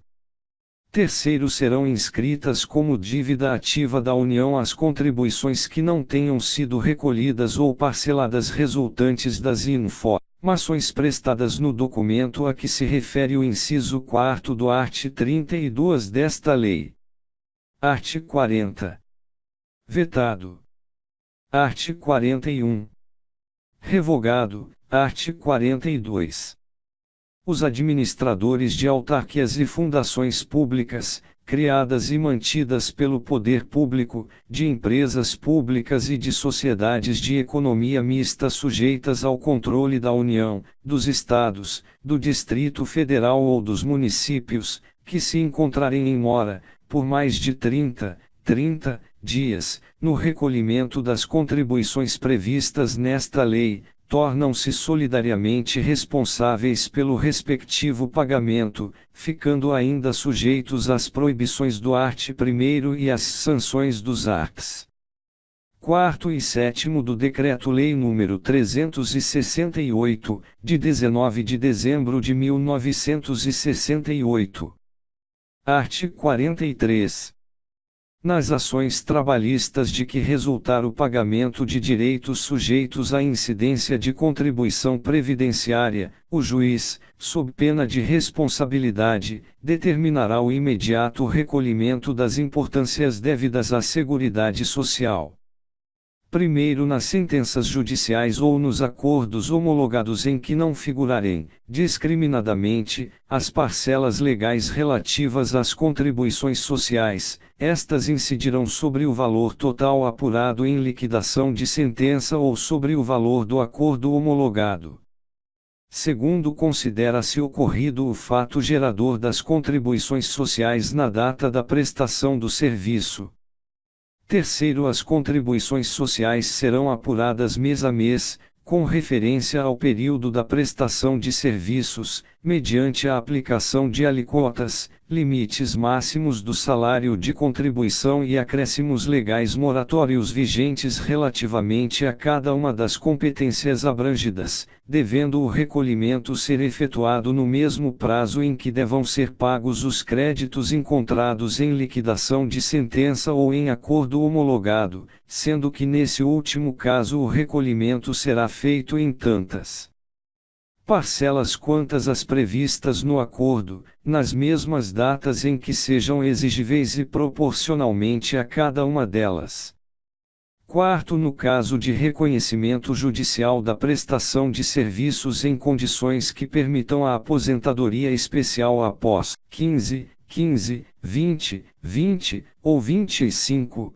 Terceiro, serão inscritas como dívida ativa da União as contribuições que não tenham sido recolhidas ou parceladas resultantes das informações prestadas no documento a que se refere o inciso 4º do art. 32 desta lei. Art. 40. Vetado. Art. 41. Revogado. Art. 42. Os administradores de autarquias e fundações públicas, criadas e mantidas pelo poder público, de empresas públicas e de sociedades de economia mista sujeitas ao controle da União, dos Estados, do Distrito Federal ou dos municípios, que se encontrarem em mora, por mais de 30 dias, no recolhimento das contribuições previstas nesta lei, tornam-se solidariamente responsáveis pelo respectivo pagamento, ficando ainda sujeitos às proibições do art. 1º e às sanções dos arts. 4º e 7º do Decreto-Lei nº 368, de 19 de dezembro de 1968. Art. 43. Nas ações trabalhistas de que resultar o pagamento de direitos sujeitos à incidência de contribuição previdenciária, o juiz, sob pena de responsabilidade, determinará o imediato recolhimento das importâncias devidas à Seguridade Social. Primeiro, nas sentenças judiciais ou nos acordos homologados em que não figurarem, discriminadamente, as parcelas legais relativas às contribuições sociais, estas incidirão sobre o valor total apurado em liquidação de sentença ou sobre o valor do acordo homologado. Segundo, considera-se ocorrido o fato gerador das contribuições sociais na data da prestação do serviço. Terceiro, as contribuições sociais serão apuradas mês a mês, com referência ao período da prestação de serviços, mediante a aplicação de alíquotas, limites máximos do salário de contribuição e acréscimos legais moratórios vigentes relativamente a cada uma das competências abrangidas, devendo o recolhimento ser efetuado no mesmo prazo em que devam ser pagos os créditos encontrados em liquidação de sentença ou em acordo homologado, sendo que nesse último caso o recolhimento será feito em tantas parcelas quantas as previstas no acordo, nas mesmas datas em que sejam exigíveis e proporcionalmente a cada uma delas. Quarto, no caso de reconhecimento judicial da prestação de serviços em condições que permitam a aposentadoria especial após 15, 20 ou 25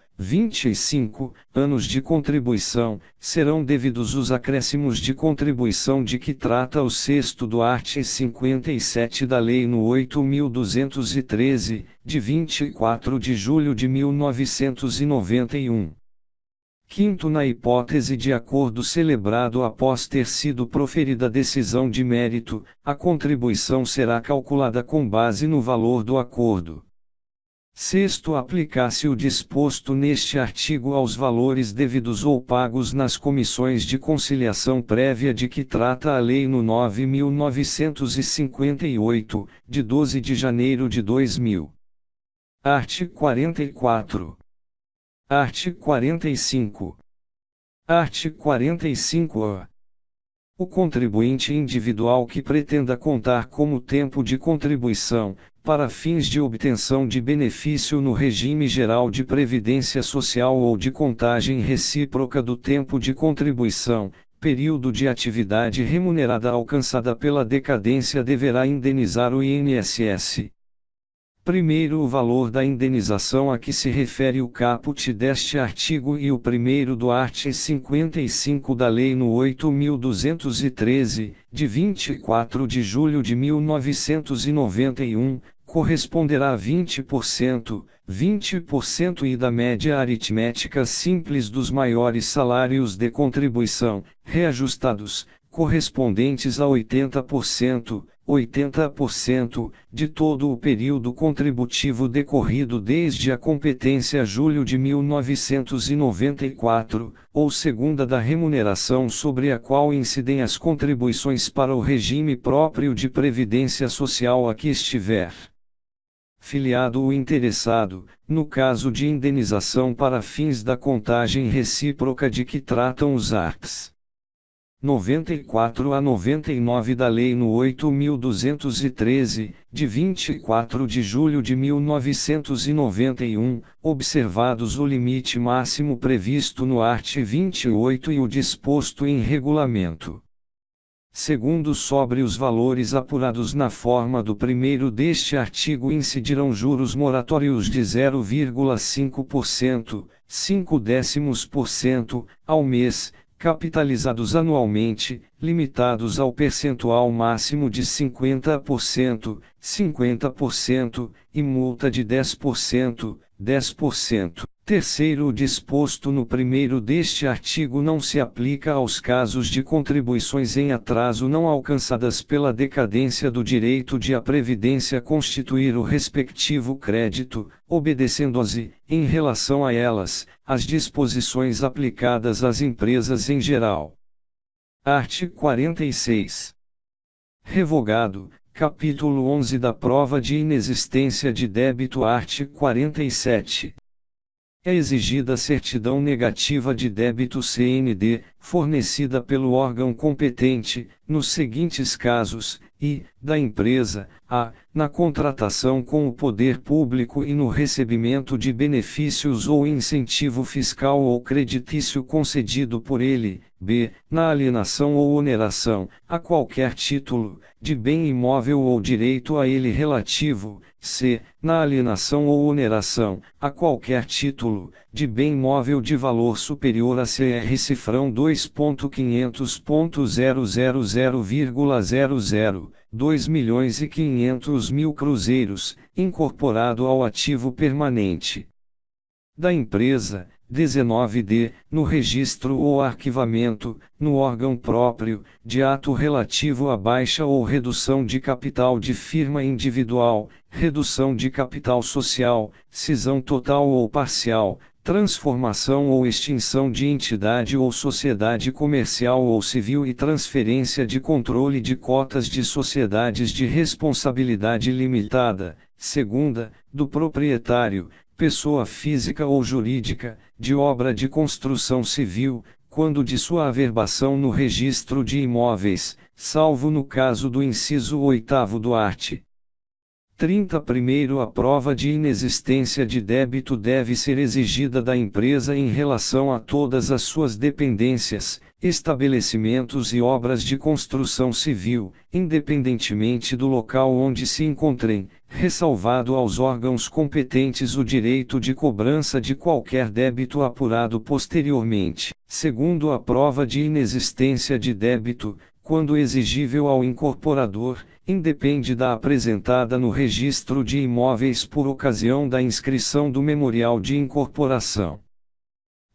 anos de contribuição, serão devidos os acréscimos de contribuição de que trata o 6º do art. 57 da Lei nº 8.213, de 24 de julho de 1991. Quinto, na hipótese de acordo celebrado após ter sido proferida decisão de mérito, a contribuição será calculada com base no valor do acordo. Sexto, aplicar-se o disposto neste artigo aos valores devidos ou pagos nas comissões de conciliação prévia de que trata a Lei no 9.958, de 12 de janeiro de 2000. Art. 44. Art. 45. Art. 45-A. O contribuinte individual que pretenda contar como tempo de contribuição, para fins de obtenção de benefício no regime geral de previdência social ou de contagem recíproca do tempo de contribuição, período de atividade remunerada alcançada pela decadência, deverá indenizar o INSS. Primeiro, o valor da indenização a que se refere o caput deste artigo e o primeiro do art. 55 da Lei no 8.213, de 24 de julho de 1991, corresponderá a 20% e da média aritmética simples dos maiores salários de contribuição, reajustados, correspondentes a 80% de todo o período contributivo decorrido desde a competência julho de 1994, ou segunda da remuneração sobre a qual incidem as contribuições para o regime próprio de previdência social a que estiver filiado o interessado, no caso de indenização para fins da contagem recíproca de que tratam os arts. 94 a 99 da Lei no 8.213, de 24 de julho de 1991, observados o limite máximo previsto no art. 28 e o disposto em regulamento. Segundo sobre os valores apurados na forma do primeiro deste artigo incidirão juros moratórios de 0,5%, 0,5%, ao mês, capitalizados anualmente, limitados ao percentual máximo de 50%, 50%, e multa de 10%, 10%. Terceiro, o disposto no primeiro deste artigo não se aplica aos casos de contribuições em atraso não alcançadas pela decadência do direito de a previdência constituir o respectivo crédito, obedecendo-se, em relação a elas, as disposições aplicadas às empresas em geral. Art. 46. Revogado, capítulo 11 da prova de inexistência de débito. Art. 47. É exigida certidão negativa de débito CND, fornecida pelo órgão competente, nos seguintes casos, e, da empresa, a, na contratação com o poder público e no recebimento de benefícios ou incentivo fiscal ou creditício concedido por ele, b, na alienação ou oneração, a qualquer título, de bem imóvel ou direito a ele relativo, c, na alienação ou oneração, a qualquer título, de bem móvel de valor superior a CR cifrão 2.500.000,00, 2.500.000 cruzeiros, incorporado ao ativo permanente da empresa. 19d, no registro ou arquivamento, no órgão próprio, de ato relativo à baixa ou redução de capital de firma individual, redução de capital social, cisão total ou parcial, transformação ou extinção de entidade ou sociedade comercial ou civil e transferência de controle de cotas de sociedades de responsabilidade limitada, segunda, do proprietário, pessoa física ou jurídica, de obra de construção civil, quando de sua averbação no registro de imóveis, salvo no caso do inciso 8º do art. 30. Primeiro, a prova de inexistência de débito deve ser exigida da empresa em relação a todas as suas dependências, estabelecimentos e obras de construção civil, independentemente do local onde se encontrem, ressalvado aos órgãos competentes o direito de cobrança de qualquer débito apurado posteriormente. Segundo, a prova de inexistência de débito, quando exigível ao incorporador, independe da apresentada no registro de imóveis por ocasião da inscrição do memorial de incorporação.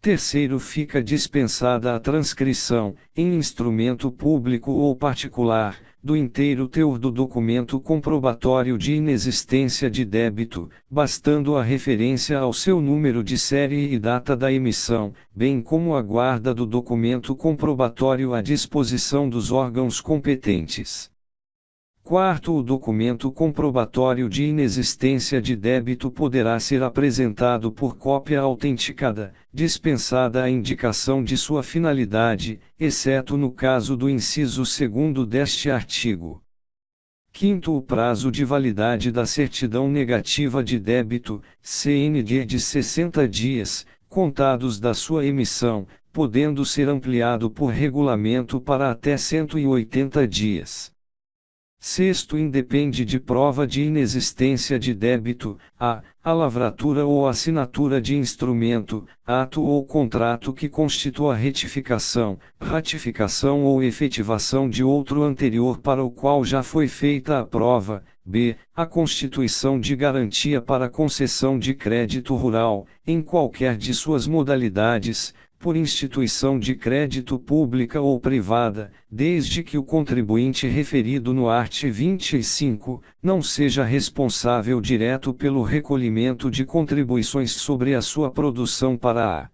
Terceiro, fica dispensada a transcrição, em instrumento público ou particular, do inteiro teor do documento comprobatório de inexistência de débito, bastando a referência ao seu número de série e data da emissão, bem como a guarda do documento comprobatório à disposição dos órgãos competentes. Quarto, o documento comprobatório de inexistência de débito poderá ser apresentado por cópia autenticada, dispensada a indicação de sua finalidade, exceto no caso do inciso 2º deste artigo. Quinto, o prazo de validade da certidão negativa de débito, CND, de 60 dias, contados da sua emissão, podendo ser ampliado por regulamento para até 180 dias. Sexto, independe de prova de inexistência de débito, a lavratura ou assinatura de instrumento, ato ou contrato que constitua retificação, ratificação ou efetivação de outro anterior para o qual já foi feita a prova, b, a constituição de garantia para concessão de crédito rural, em qualquer de suas modalidades, por instituição de crédito pública ou privada, desde que o contribuinte referido no art. 25, não seja responsável direto pelo recolhimento de contribuições sobre a sua produção para a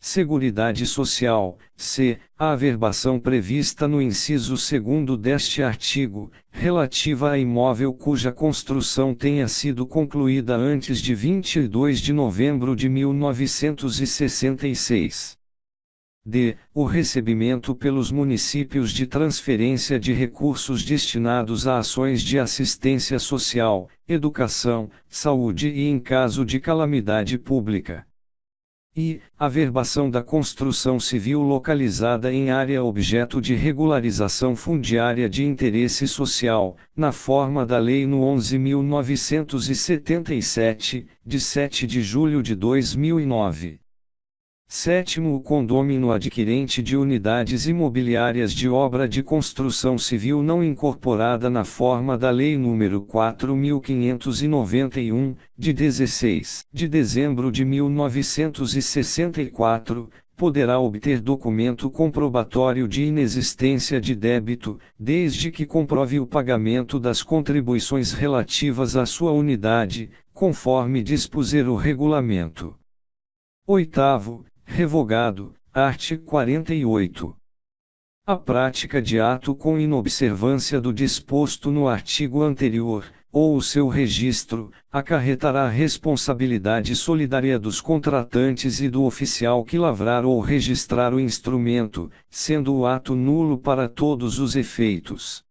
Seguridade Social, c. a averbação prevista no inciso 2º deste artigo, relativa a imóvel cuja construção tenha sido concluída antes de 22 de novembro de 1966. D. O recebimento pelos municípios de transferência de recursos destinados a ações de assistência social, educação, saúde e em caso de calamidade pública. E, averbação da construção civil localizada em área objeto de regularização fundiária de interesse social, na forma da Lei no 11.977, de 7 de julho de 2009. Sétimo, o condômino adquirente de unidades imobiliárias de obra de construção civil não incorporada na forma da Lei nº 4.591, de 16 de dezembro de 1964, poderá obter documento comprobatório de inexistência de débito, desde que comprove o pagamento das contribuições relativas à sua unidade, conforme dispuser o regulamento. Oitavo, revogado, art. 48. A prática de ato com inobservância do disposto no artigo anterior, ou o seu registro, acarretará a responsabilidade solidária dos contratantes e do oficial que lavrar ou registrar o instrumento, sendo o ato nulo para todos os efeitos.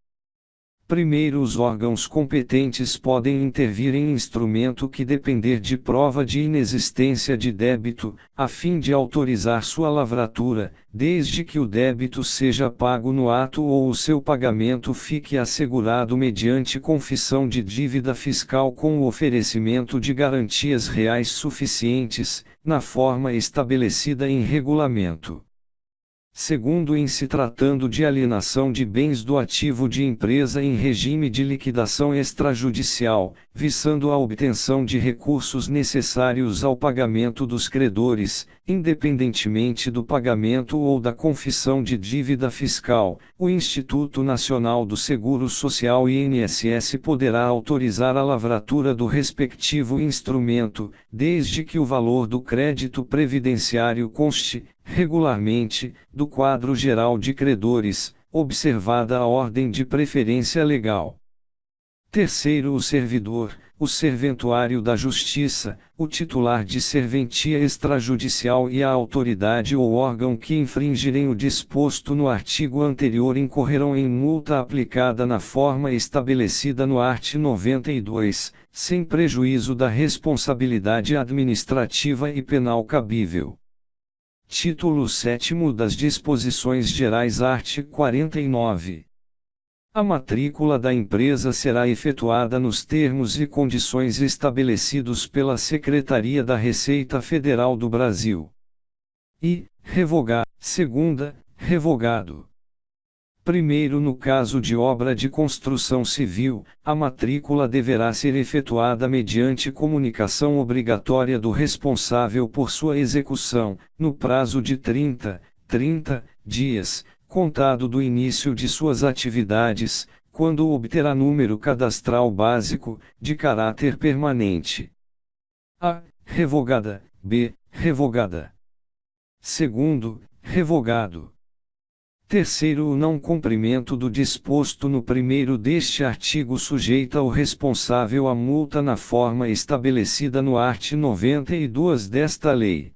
Primeiro, os órgãos competentes podem intervir em instrumento que depender de prova de inexistência de débito, a fim de autorizar sua lavratura, desde que o débito seja pago no ato ou o seu pagamento fique assegurado mediante confissão de dívida fiscal com o oferecimento de garantias reais suficientes, na forma estabelecida em regulamento. Segundo, em se tratando de alienação de bens do ativo de empresa em regime de liquidação extrajudicial, visando a obtenção de recursos necessários ao pagamento dos credores, independentemente do pagamento ou da confissão de dívida fiscal, o Instituto Nacional do Seguro Social INSS poderá autorizar a lavratura do respectivo instrumento, desde que o valor do crédito previdenciário conste, regularmente, do quadro geral de credores, observada a ordem de preferência legal. Terceiro, o servidor, o serventuário da Justiça, o titular de serventia extrajudicial e a autoridade ou órgão que infringirem o disposto no artigo anterior incorrerão em multa aplicada na forma estabelecida no art. 92, sem prejuízo da responsabilidade administrativa e penal cabível. Título 7º das Disposições Gerais art. 49. A matrícula da empresa será efetuada nos termos e condições estabelecidos pela Secretaria da Receita Federal do Brasil. E, revogar. Segunda, revogado. Primeiro, no caso de obra de construção civil, a matrícula deverá ser efetuada mediante comunicação obrigatória do responsável por sua execução, no prazo de 30 dias, contado do início de suas atividades, quando obterá número cadastral básico, de caráter permanente. A. Revogada. B. Revogada. Segundo, revogado. Terceiro, o não cumprimento do disposto no primeiro deste artigo sujeita o responsável à multa na forma estabelecida no art. 92 desta lei.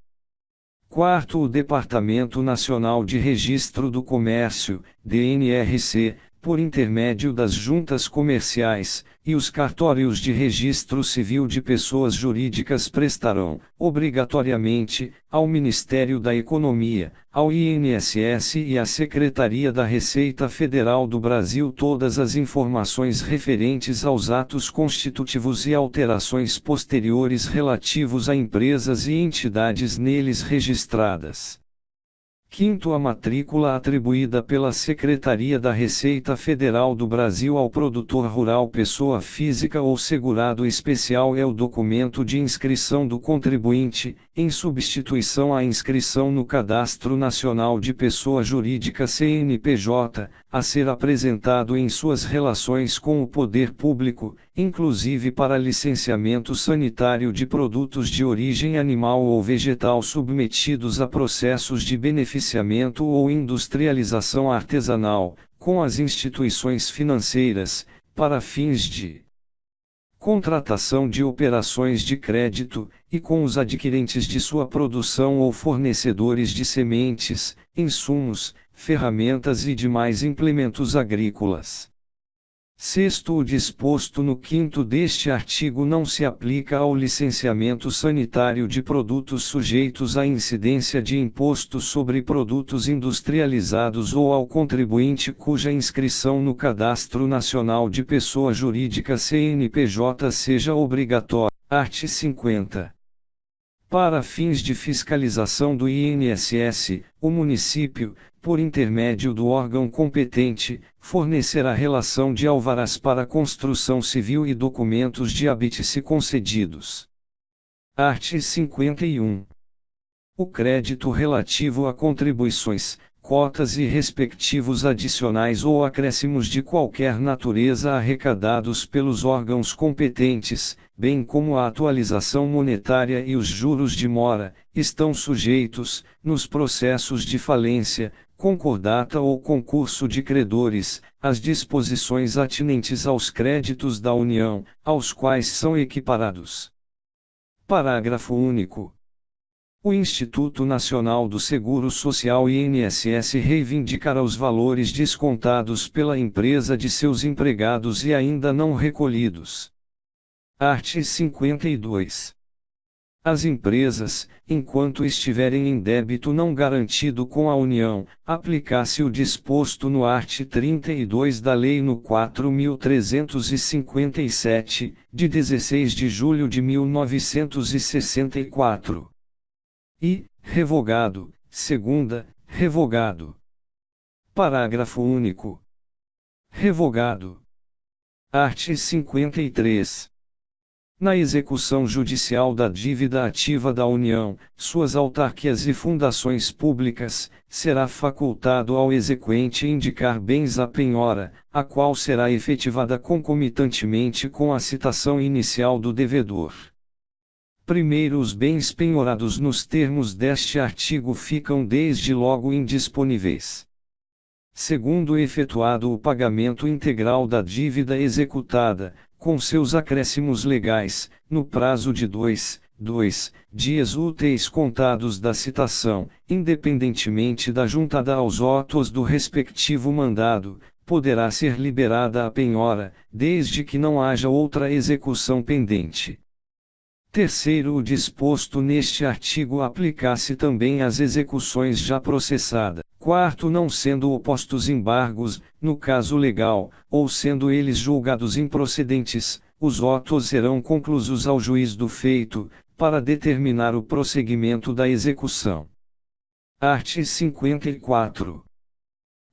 Quarto, o Departamento Nacional de Registro do Comércio, DNRC, por intermédio das juntas comerciais, e os cartórios de registro civil de pessoas jurídicas prestarão, obrigatoriamente, ao Ministério da Economia, ao INSS e à Secretaria da Receita Federal do Brasil todas as informações referentes aos atos constitutivos e alterações posteriores relativos a empresas e entidades neles registradas. Quinto, a matrícula atribuída pela Secretaria da Receita Federal do Brasil ao produtor rural pessoa física ou segurado especial é o documento de inscrição do contribuinte, em substituição à inscrição no Cadastro Nacional de Pessoa Jurídica CNPJ, a ser apresentado em suas relações com o poder público, inclusive para licenciamento sanitário de produtos de origem animal ou vegetal submetidos a processos de beneficiamento ou industrialização artesanal, com as instituições financeiras, para fins de contratação de operações de crédito, e com os adquirentes de sua produção ou fornecedores de sementes, insumos, ferramentas e demais implementos agrícolas. Sexto, o disposto no quinto deste artigo não se aplica ao licenciamento sanitário de produtos sujeitos à incidência de imposto sobre produtos industrializados ou ao contribuinte cuja inscrição no Cadastro Nacional de Pessoa Jurídica CNPJ seja obrigatória. Art. 50. Para fins de fiscalização do INSS, o município, por intermédio do órgão competente, fornecerá relação de alvarás para construção civil e documentos de habite-se concedidos. Art. 51. O crédito relativo a contribuições, cotas e respectivos adicionais ou acréscimos de qualquer natureza arrecadados pelos órgãos competentes, bem como a atualização monetária e os juros de mora, estão sujeitos, nos processos de falência, concordata ou concurso de credores, às disposições atinentes aos créditos da União, aos quais são equiparados. Parágrafo único. O Instituto Nacional do Seguro Social INSS reivindicará os valores descontados pela empresa de seus empregados e ainda não recolhidos. Art. 52. As empresas, enquanto estiverem em débito não garantido com a União, aplicar-se o disposto no art. 32 da Lei nº 4.357, de 16 de julho de 1964. E, revogado, segunda, revogado. Parágrafo único. Revogado. Art. 53. Na execução judicial da dívida ativa da União, suas autarquias e fundações públicas, será facultado ao exequente indicar bens à penhora, a qual será efetivada concomitantemente com a citação inicial do devedor. Primeiro, os bens penhorados nos termos deste artigo ficam desde logo indisponíveis. Segundo, efetuado o pagamento integral da dívida executada, com seus acréscimos legais, no prazo de 2 dias úteis contados da citação, independentemente da juntada aos autos do respectivo mandado, poderá ser liberada a penhora, desde que não haja outra execução pendente. Terceiro, o disposto neste artigo aplicar-se também às execuções já processadas. Quarto, não sendo opostos embargos, no caso legal, ou sendo eles julgados improcedentes, os autos serão conclusos ao juiz do feito, para determinar o prosseguimento da execução. Art. 54.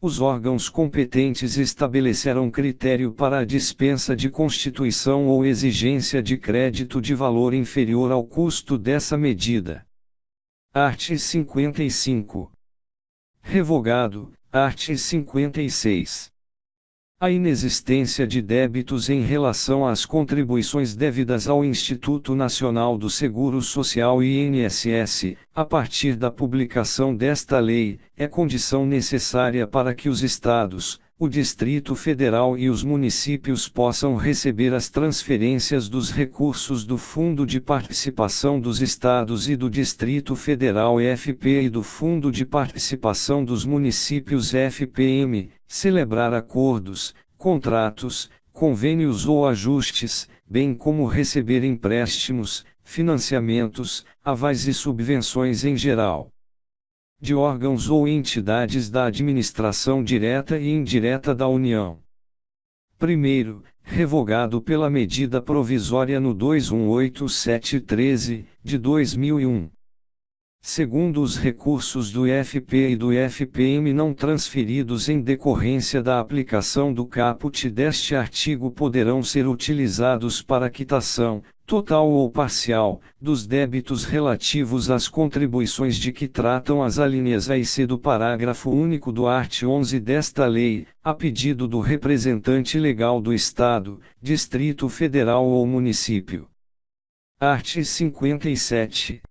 Os órgãos competentes estabelecerão critério para a dispensa de constituição ou exigência de crédito de valor inferior ao custo dessa medida. Art. 55. Revogado. Art. 56. A inexistência de débitos em relação às contribuições devidas ao Instituto Nacional do Seguro Social INSS, a partir da publicação desta lei, é condição necessária para que os Estados, o Distrito Federal e os municípios possam receber as transferências dos recursos do Fundo de Participação dos Estados e do Distrito Federal FP e do Fundo de Participação dos Municípios FPM, celebrar acordos, contratos, convênios ou ajustes, bem como receber empréstimos, financiamentos, avais e subvenções em geral, de órgãos ou entidades da administração direta e indireta da União. Primeiro, revogado pela medida provisória no 218713, de 2001. Segundo os recursos do IFP e do IFPM não transferidos em decorrência da aplicação do caput deste artigo poderão ser utilizados para quitação, total ou parcial, dos débitos relativos às contribuições de que tratam as alíneas A e C do parágrafo único do art. 11 desta lei, a pedido do representante legal do Estado, Distrito Federal ou município. Art. 57.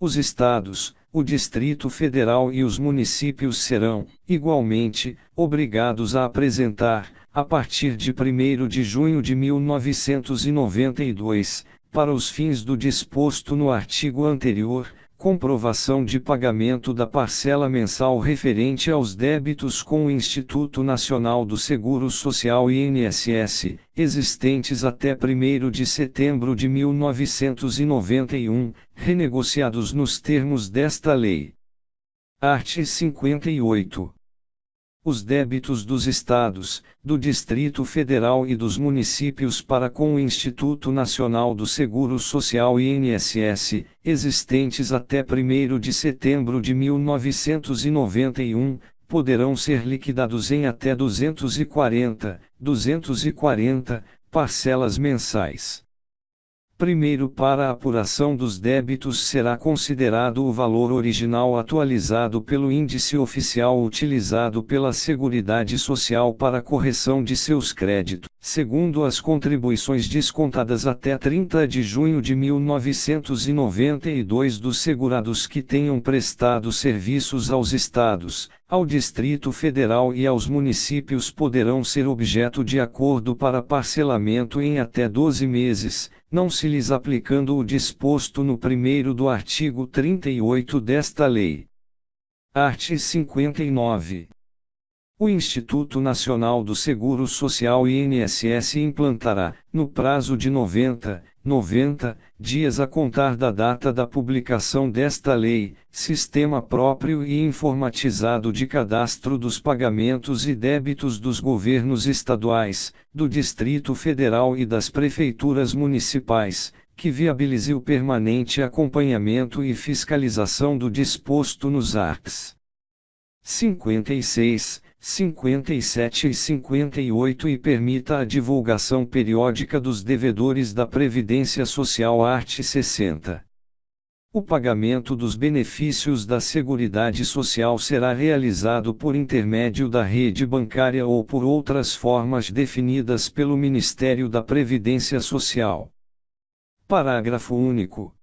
Os Estados, o Distrito Federal e os municípios serão, igualmente, obrigados a apresentar, a partir de 1º de junho de 1992, para os fins do disposto no artigo anterior, comprovação de pagamento da parcela mensal referente aos débitos com o Instituto Nacional do Seguro Social INSS, existentes até 1º de setembro de 1991, renegociados nos termos desta lei. Art. 58. Os débitos dos Estados, do Distrito Federal e dos municípios para com o Instituto Nacional do Seguro Social INSS, existentes até 1º de setembro de 1991, poderão ser liquidados em até 240 parcelas mensais. Primeiro, para a apuração dos débitos será considerado o valor original atualizado pelo índice oficial utilizado pela Seguridade Social para a correção de seus créditos. Segundo, as contribuições descontadas até 30 de junho de 1992 dos segurados que tenham prestado serviços aos Estados, ao Distrito Federal e aos municípios poderão ser objeto de acordo para parcelamento em até 12 meses, não se lhes aplicando o disposto no primeiro do artigo 38 desta lei. Art. 59. O Instituto Nacional do Seguro Social INSS implantará, no prazo de 90 dias a contar da data da publicação desta lei, sistema próprio e informatizado de cadastro dos pagamentos e débitos dos governos estaduais, do Distrito Federal e das prefeituras municipais, que viabilize o permanente acompanhamento e fiscalização do disposto nos arts. 56, 57 e 58 e permita a divulgação periódica dos devedores da Previdência Social. Art. 60. O pagamento dos benefícios da Seguridade Social será realizado por intermédio da rede bancária ou por outras formas definidas pelo Ministério da Previdência Social. Parágrafo único.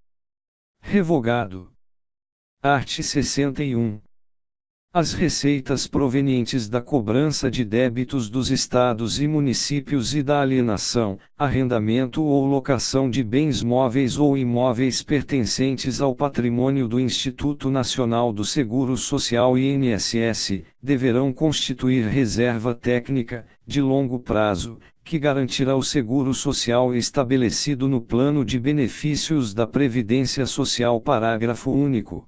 Revogado. Art. 61. As receitas provenientes da cobrança de débitos dos estados e municípios e da alienação, arrendamento ou locação de bens móveis ou imóveis pertencentes ao patrimônio do Instituto Nacional do Seguro Social INSS, deverão constituir reserva técnica, de longo prazo, que garantirá o seguro social estabelecido no Plano de Benefícios da Previdência Social. Parágrafo único.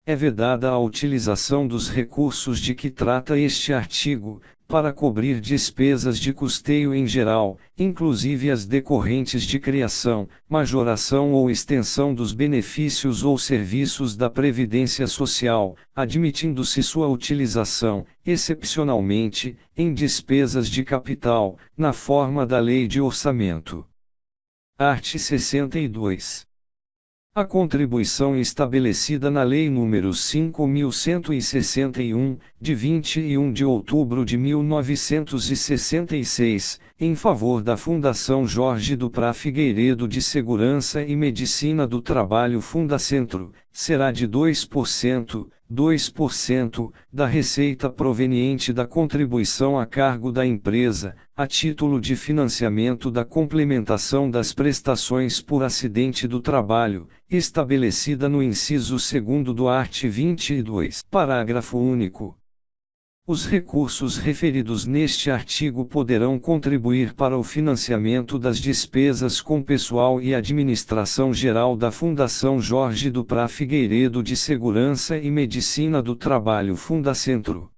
É vedada a utilização dos recursos de que trata este artigo, para cobrir despesas de custeio em geral, inclusive as decorrentes de criação, majoração ou extensão dos benefícios ou serviços da Previdência Social, admitindo-se sua utilização, excepcionalmente, em despesas de capital, na forma da Lei de Orçamento. Art. 62. A contribuição estabelecida na Lei nº 5.161, de 21 de outubro de 1966, em favor da Fundação Jorge Duprá Figueiredo de Segurança e Medicina do Trabalho Fundacentro, será de 2%, da receita proveniente da contribuição a cargo da empresa, a título de financiamento da complementação das prestações por acidente do trabalho, estabelecida no inciso 2º do art. 22. Parágrafo único. Os recursos referidos neste artigo poderão contribuir para o financiamento das despesas com pessoal e administração geral da Fundação Jorge Duprá Figueiredo de Segurança e Medicina do Trabalho Fundacentro.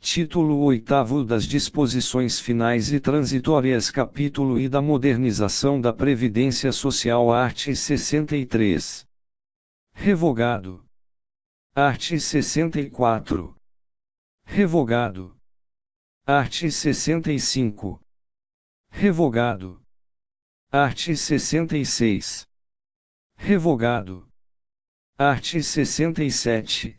Título 8º das Disposições Finais e Transitórias. Capítulo I da Modernização da Previdência Social. Art. 63. revogado. Art. 64. Revogado. Art. 65. Revogado. Art. 66. Revogado. Art. 67.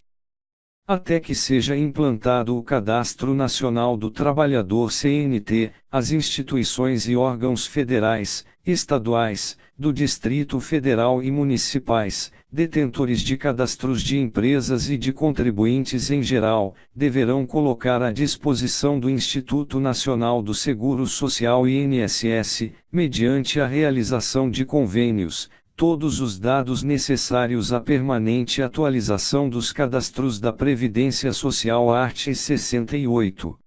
Até que seja implantado o Cadastro Nacional do Trabalhador CNT, as instituições e órgãos federais, estaduais, do Distrito Federal e municipais, detentores de cadastros de empresas e de contribuintes em geral, deverão colocar à disposição do Instituto Nacional do Seguro Social INSS, mediante a realização de convênios, todos os dados necessários à permanente atualização dos cadastros da Previdência Social. Art. 68.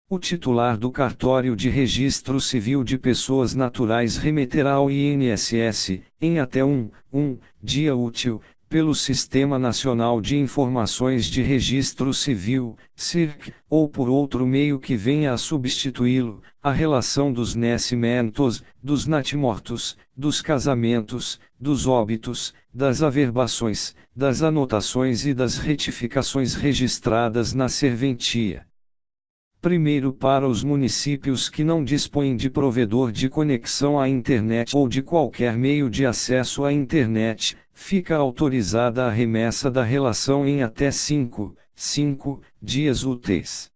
O titular do cartório de registro civil de pessoas naturais remeterá ao INSS, em até um dia útil, pelo Sistema Nacional de Informações de Registro Civil, SIRC, ou por outro meio que venha a substituí-lo, a relação dos nascimentos, dos natimortos, dos casamentos, dos óbitos, das averbações, das anotações e das retificações registradas na serventia. Primeiro, para os municípios que não dispõem de provedor de conexão à internet ou de qualquer meio de acesso à internet, fica autorizada a remessa da relação em até 5 dias úteis.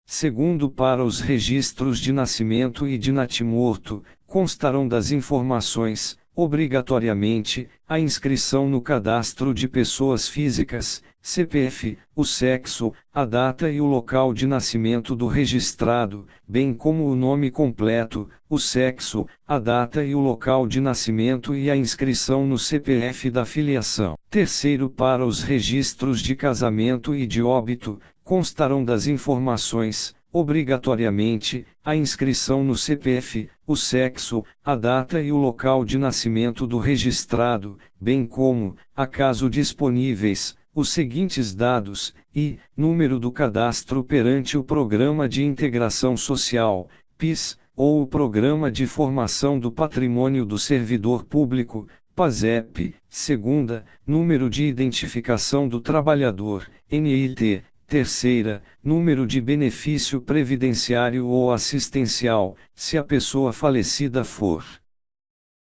Segundo, para os registros de nascimento e de natimorto, constarão das informações, obrigatoriamente, a inscrição no cadastro de pessoas físicas, CPF, o sexo, a data e o local de nascimento do registrado, bem como o nome completo, o sexo, a data e o local de nascimento e a inscrição no CPF da filiação. Terceiro, para os registros de casamento e de óbito, constarão das informações, obrigatoriamente, a inscrição no CPF, o sexo, a data e o local de nascimento do registrado, bem como, a caso disponíveis, os seguintes dados, e, número do cadastro perante o Programa de Integração Social, PIS, ou o Programa de Formação do Patrimônio do Servidor Público, PASEP. Segunda, número de identificação do trabalhador, NIT. Terceira, número de benefício previdenciário ou assistencial, se a pessoa falecida for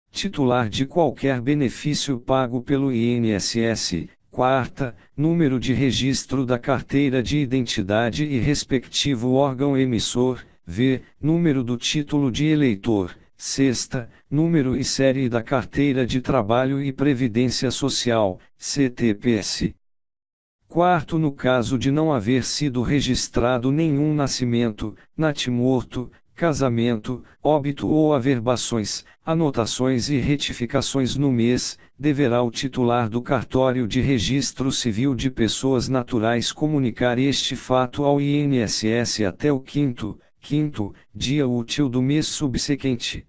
titular de qualquer benefício pago pelo INSS. Quarta, número de registro da carteira de identidade e respectivo órgão emissor, número do título de eleitor. Sexta, número e série da carteira de trabalho e previdência social, CTPS. Quarto, no caso de não haver sido registrado nenhum nascimento, natimorto, casamento, óbito ou averbações, anotações e retificações no mês, deverá o titular do cartório de registro civil de pessoas naturais comunicar este fato ao INSS até o quinto dia útil do mês subsequente.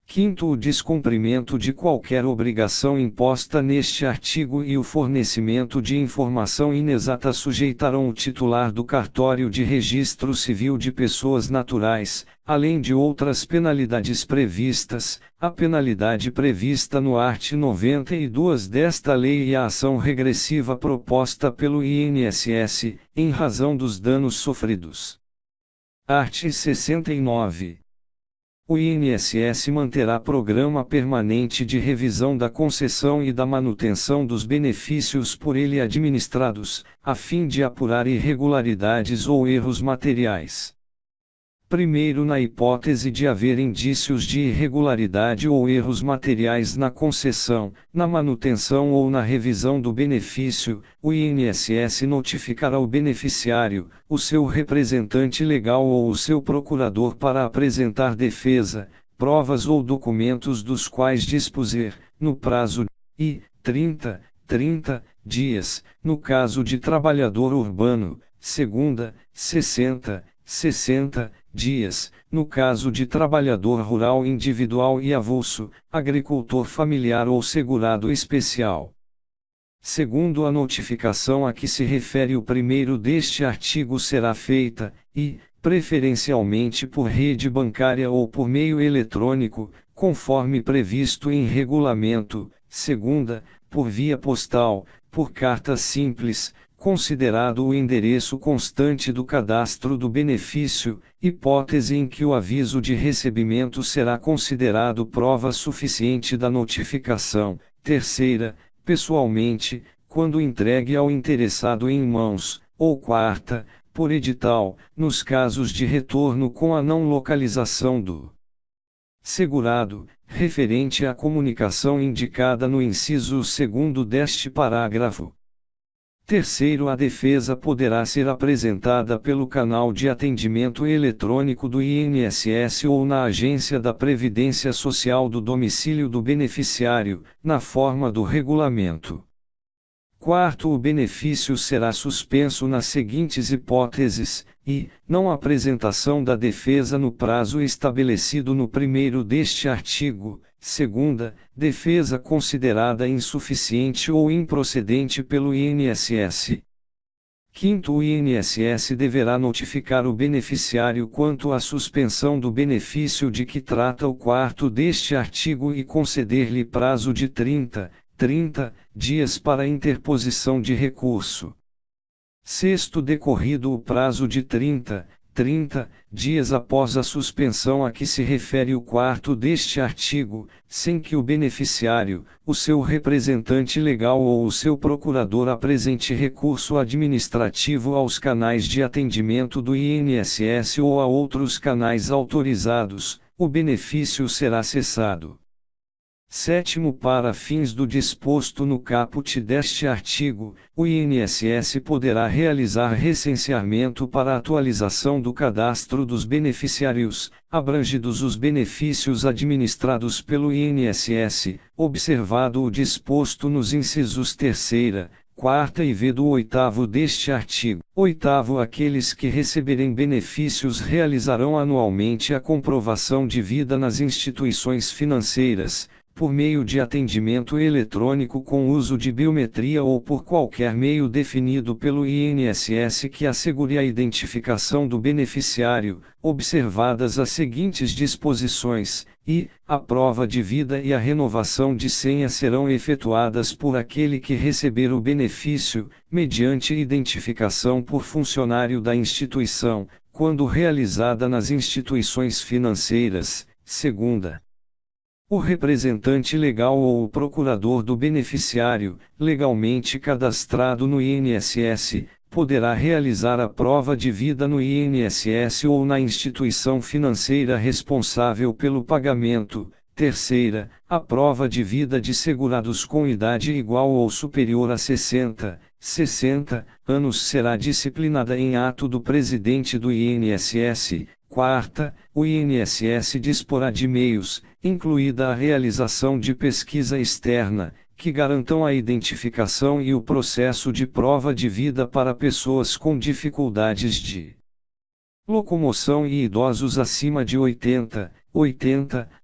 Quinto, o descumprimento de qualquer obrigação imposta neste artigo e o fornecimento de informação inexata sujeitarão o titular do cartório de registro civil de pessoas naturais, além de outras penalidades previstas, a penalidade prevista no art. 92 desta lei e a ação regressiva proposta pelo INSS, em razão dos danos sofridos. Art. 69. O INSS manterá programa permanente de revisão da concessão e da manutenção dos benefícios por ele administrados, a fim de apurar irregularidades ou erros materiais. Primeiro, na hipótese de haver indícios de irregularidade ou erros materiais na concessão, na manutenção ou na revisão do benefício, o INSS notificará o beneficiário, o seu representante legal ou o seu procurador para apresentar defesa, provas ou documentos dos quais dispuser, no prazo de 30 dias, no caso de trabalhador urbano, segunda, 60 dias, no caso de trabalhador rural individual e avulso, agricultor familiar ou segurado especial. Segundo, a notificação a que se refere o primeiro deste artigo será feita, e, preferencialmente por rede bancária ou por meio eletrônico, conforme previsto em regulamento. Segunda, por via postal, por carta simples, considerado o endereço constante do cadastro do benefício, hipótese em que o aviso de recebimento será considerado prova suficiente da notificação. Terceira, pessoalmente, quando entregue ao interessado em mãos, ou quarta, por edital, nos casos de retorno com a não localização do segurado, referente à comunicação indicada no inciso 2º deste parágrafo. Terceiro, a defesa poderá ser apresentada pelo canal de atendimento eletrônico do INSS ou na agência da Previdência Social do domicílio do beneficiário, na forma do regulamento. Quarto, o benefício será suspenso nas seguintes hipóteses: e, não apresentação da defesa no prazo estabelecido no primeiro deste artigo; segunda, defesa considerada insuficiente ou improcedente pelo INSS. Quinto, o INSS deverá notificar o beneficiário quanto à suspensão do benefício de que trata o quarto deste artigo e conceder-lhe prazo de 30 dias para interposição de recurso. Sexto, decorrido o prazo de 30 dias após a suspensão a que se refere o quarto deste artigo, sem que o beneficiário, o seu representante legal ou o seu procurador apresente recurso administrativo aos canais de atendimento do INSS ou a outros canais autorizados, o benefício será cessado. Sétimo, para fins do disposto no caput deste artigo, o INSS poderá realizar recenseamento para atualização do cadastro dos beneficiários, abrangidos os benefícios administrados pelo INSS, observado o disposto nos incisos 3ª, 4ª e v do 8º deste artigo. Oitavo, aqueles que receberem benefícios realizarão anualmente a comprovação de vida nas instituições financeiras, por meio de atendimento eletrônico com uso de biometria ou por qualquer meio definido pelo INSS que assegure a identificação do beneficiário, observadas as seguintes disposições: e, a prova de vida e a renovação de senha serão efetuadas por aquele que receber o benefício, mediante identificação por funcionário da instituição, quando realizada nas instituições financeiras. Segunda, o representante legal ou o procurador do beneficiário, legalmente cadastrado no INSS, poderá realizar a prova de vida no INSS ou na instituição financeira responsável pelo pagamento. Terceira, a prova de vida de segurados com idade igual ou superior a 60 anos será disciplinada em ato do presidente do INSS. Quarta, o INSS disporá de meios, incluída a realização de pesquisa externa, que garantam a identificação e o processo de prova de vida para pessoas com dificuldades de locomoção e idosos acima de 80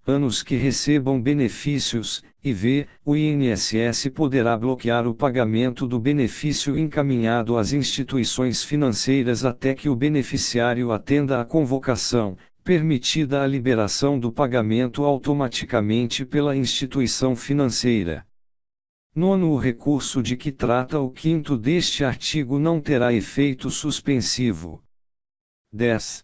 anos que recebam benefícios, e v. o INSS poderá bloquear o pagamento do benefício encaminhado às instituições financeiras até que o beneficiário atenda à convocação, permitida a liberação do pagamento automaticamente pela instituição financeira. Nono, o recurso de que trata o quinto deste artigo não terá efeito suspensivo. 10.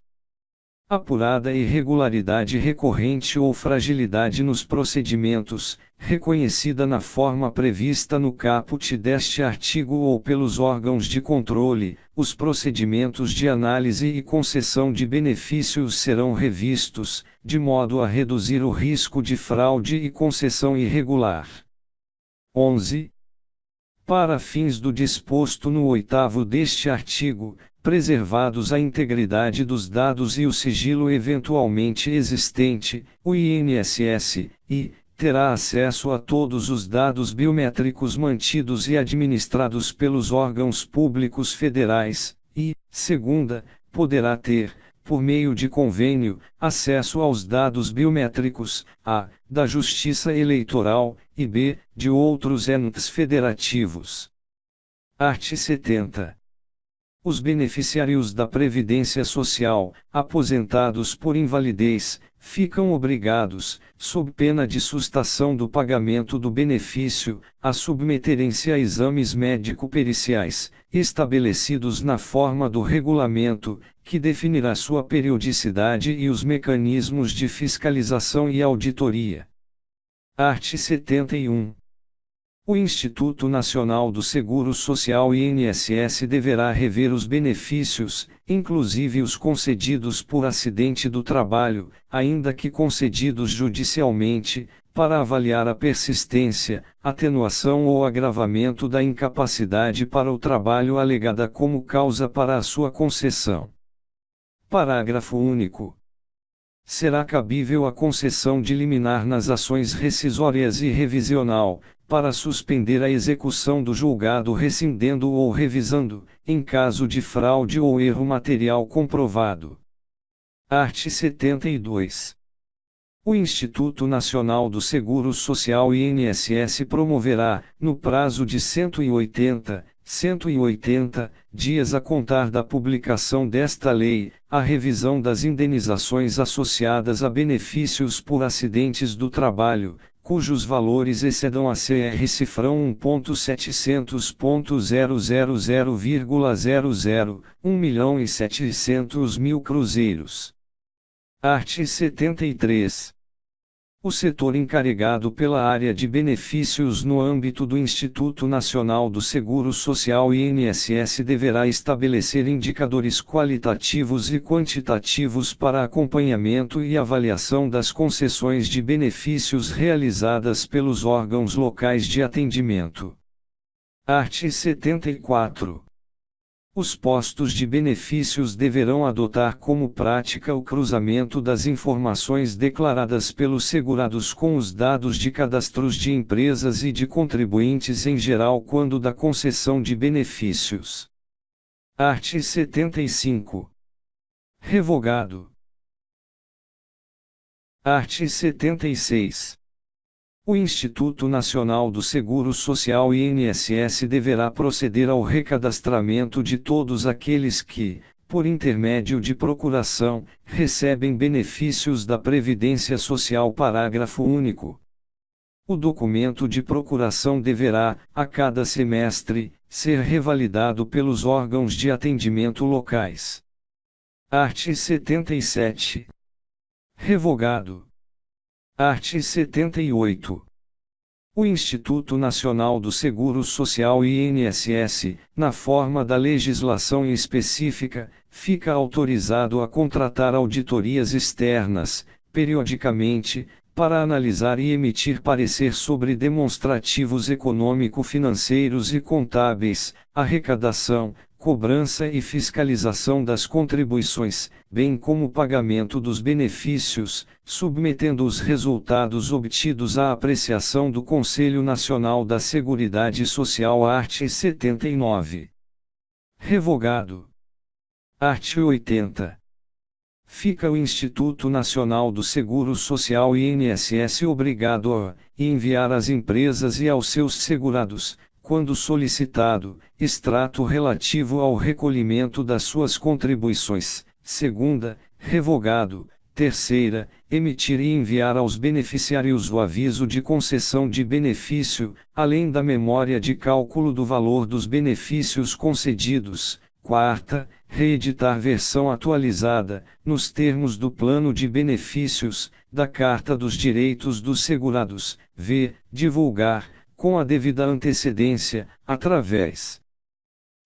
Apurada irregularidade recorrente ou fragilidade nos procedimentos, reconhecida na forma prevista no caput deste artigo ou pelos órgãos de controle, os procedimentos de análise e concessão de benefícios serão revistos, de modo a reduzir o risco de fraude e concessão irregular. 11. Para fins do disposto no 8º deste artigo, preservados a integridade dos dados e o sigilo eventualmente existente, o INSS, terá acesso a todos os dados biométricos mantidos e administrados pelos órgãos públicos federais, e, segunda, poderá ter, por meio de convênio, acesso aos dados biométricos, a, da Justiça Eleitoral, e b, de outros entes federativos. Art. 70. Os beneficiários da Previdência Social, aposentados por invalidez, ficam obrigados, sob pena de sustação do pagamento do benefício, a submeterem-se a exames médico-periciais, estabelecidos na forma do regulamento, que definirá sua periodicidade e os mecanismos de fiscalização e auditoria. Art. 71. O Instituto Nacional do Seguro Social INSS deverá rever os benefícios, inclusive os concedidos por acidente do trabalho, ainda que concedidos judicialmente, para avaliar a persistência, atenuação ou agravamento da incapacidade para o trabalho alegada como causa para a sua concessão. Parágrafo único. Será cabível a concessão de liminar nas ações rescisórias e revisional, para suspender a execução do julgado rescindendo ou revisando, em caso de fraude ou erro material comprovado. Art. 72. O Instituto Nacional do Seguro Social INSS promoverá, no prazo de 180 dias a contar da publicação desta lei, a revisão das indenizações associadas a benefícios por acidentes do trabalho, cujos valores excedam a CR cifrão 1.700.000,00, 1.700.000 cruzeiros. Art. 73. O setor encarregado pela área de benefícios no âmbito do Instituto Nacional do Seguro Social INSS deverá estabelecer indicadores qualitativos e quantitativos para acompanhamento e avaliação das concessões de benefícios realizadas pelos órgãos locais de atendimento. Art. 74. Os postos de benefícios deverão adotar como prática o cruzamento das informações declaradas pelos segurados com os dados de cadastros de empresas e de contribuintes em geral quando da concessão de benefícios. Art. 75. Revogado. Art. 76. O Instituto Nacional do Seguro Social INSS deverá proceder ao recadastramento de todos aqueles que, por intermédio de procuração, recebem benefícios da Previdência Social. Parágrafo único. O documento de procuração deverá, a cada semestre, ser revalidado pelos órgãos de atendimento locais. Art. 77. Revogado. Art. 78. O Instituto Nacional do Seguro Social INSS, na forma da legislação específica, fica autorizado a contratar auditorias externas, periodicamente, para analisar e emitir parecer sobre demonstrativos econômico-financeiros e contábeis, arrecadação, cobrança e fiscalização das contribuições, bem como pagamento dos benefícios, submetendo os resultados obtidos à apreciação do Conselho Nacional da Seguridade Social. Art. 79. Revogado. Art. 80. Fica o Instituto Nacional do Seguro Social INSS obrigado a enviar às empresas e aos seus segurados, quando solicitado, extrato relativo ao recolhimento das suas contribuições. Segunda, revogado. Terceira, emitir e enviar aos beneficiários o aviso de concessão de benefício, além da memória de cálculo do valor dos benefícios concedidos. Quarta, reeditar versão atualizada, nos termos do plano de benefícios, da Carta dos Direitos dos Segurados. Divulgar, com a devida antecedência, através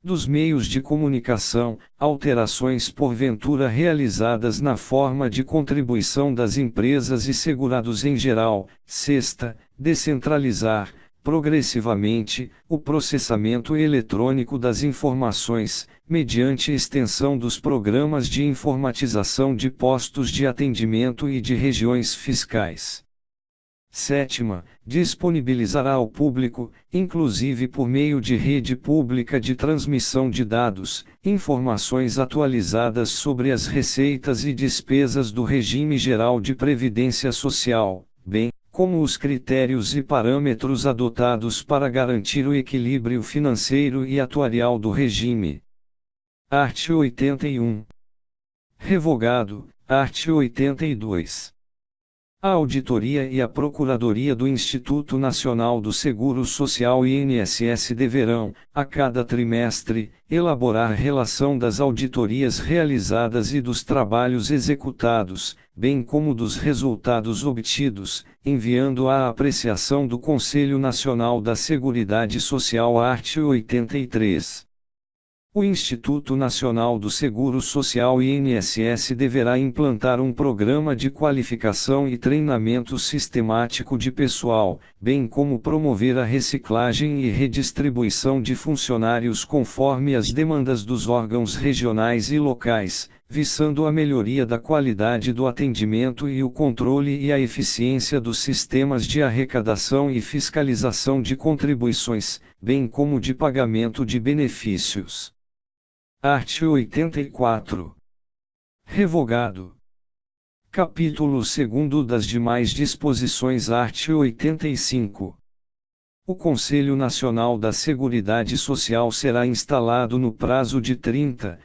dos meios de comunicação, alterações porventura realizadas na forma de contribuição das empresas e segurados em geral. Sexta, descentralizar, progressivamente, o processamento eletrônico das informações, mediante extensão dos programas de informatização de postos de atendimento e de regiões fiscais. Sétima, disponibilizará ao público, inclusive por meio de rede pública de transmissão de dados, informações atualizadas sobre as receitas e despesas do regime geral de previdência social, bem como os critérios e parâmetros adotados para garantir o equilíbrio financeiro e atuarial do regime. art. 81. Revogado, art. 82. A Auditoria e a Procuradoria do Instituto Nacional do Seguro Social INSS deverão, a cada trimestre, elaborar relação das auditorias realizadas e dos trabalhos executados, bem como dos resultados obtidos, enviando à apreciação do Conselho Nacional da Seguridade Social art. 83. O Instituto Nacional do Seguro Social INSS deverá implantar um programa de qualificação e treinamento sistemático de pessoal, bem como promover a reciclagem e redistribuição de funcionários conforme as demandas dos órgãos regionais e locais, visando a melhoria da qualidade do atendimento e o controle e a eficiência dos sistemas de arrecadação e fiscalização de contribuições, bem como de pagamento de benefícios. Art. 84. Revogado. Capítulo 2 das demais disposições. Art. 85. O Conselho Nacional da Seguridade Social será instalado no prazo de 30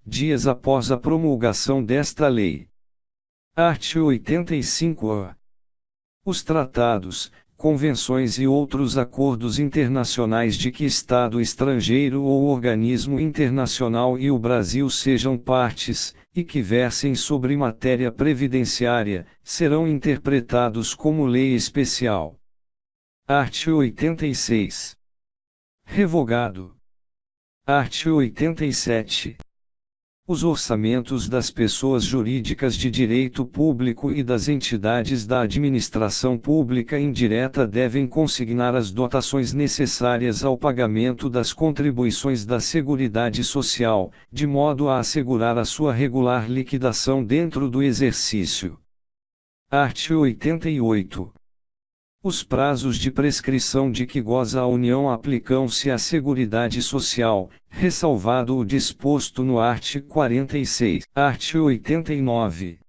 dias após a promulgação desta lei. Art. 85-A. Os tratados, convenções e outros acordos internacionais de que Estado estrangeiro ou organismo internacional e o Brasil sejam partes, e que versem sobre matéria previdenciária, serão interpretados como lei especial. Art. 86. Revogado. Art. 87. Os orçamentos das pessoas jurídicas de direito público e das entidades da administração pública indireta devem consignar as dotações necessárias ao pagamento das contribuições da Seguridade Social, de modo a assegurar a sua regular liquidação dentro do exercício. Art. 88. Os prazos de prescrição de que goza a União aplicam-se à Seguridade Social, ressalvado o disposto no art. 46. Art. 89.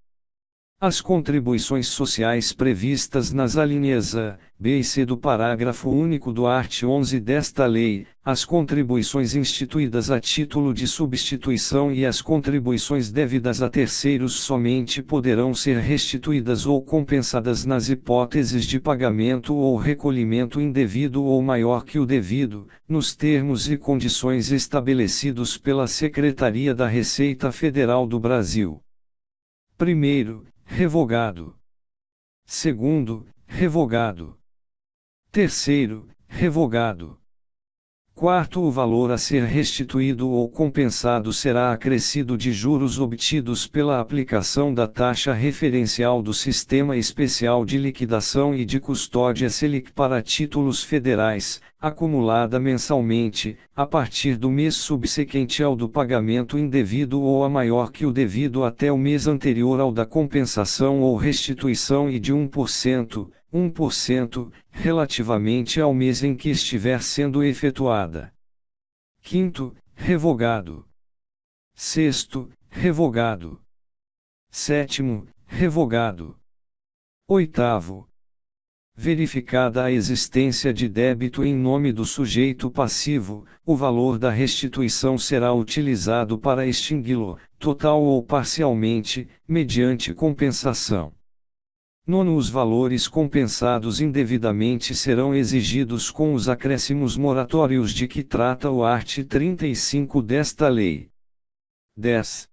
As contribuições sociais previstas nas alíneas A, B e C do parágrafo único do art. 11 desta lei, as contribuições instituídas a título de substituição e as contribuições devidas a terceiros somente poderão ser restituídas ou compensadas nas hipóteses de pagamento ou recolhimento indevido ou maior que o devido, nos termos e condições estabelecidos pela Secretaria da Receita Federal do Brasil. Primeiro, revogado. Segundo, revogado. Terceiro, revogado. Quarto, o valor a ser restituído ou compensado será acrescido de juros obtidos pela aplicação da taxa referencial do Sistema Especial de Liquidação e de Custódia Selic para títulos federais, acumulada mensalmente, a partir do mês subsequente ao do pagamento indevido ou a maior que o devido até o mês anterior ao da compensação ou restituição e de 1%, relativamente ao mês em que estiver sendo efetuada. Quinto, revogado. Sexto, revogado. Sétimo, revogado. Oitavo. Verificada a existência de débito em nome do sujeito passivo, o valor da restituição será utilizado para extingui-lo, total ou parcialmente, mediante compensação. Nono, os valores compensados indevidamente serão exigidos com os acréscimos moratórios de que trata o art. 35 desta lei. 10.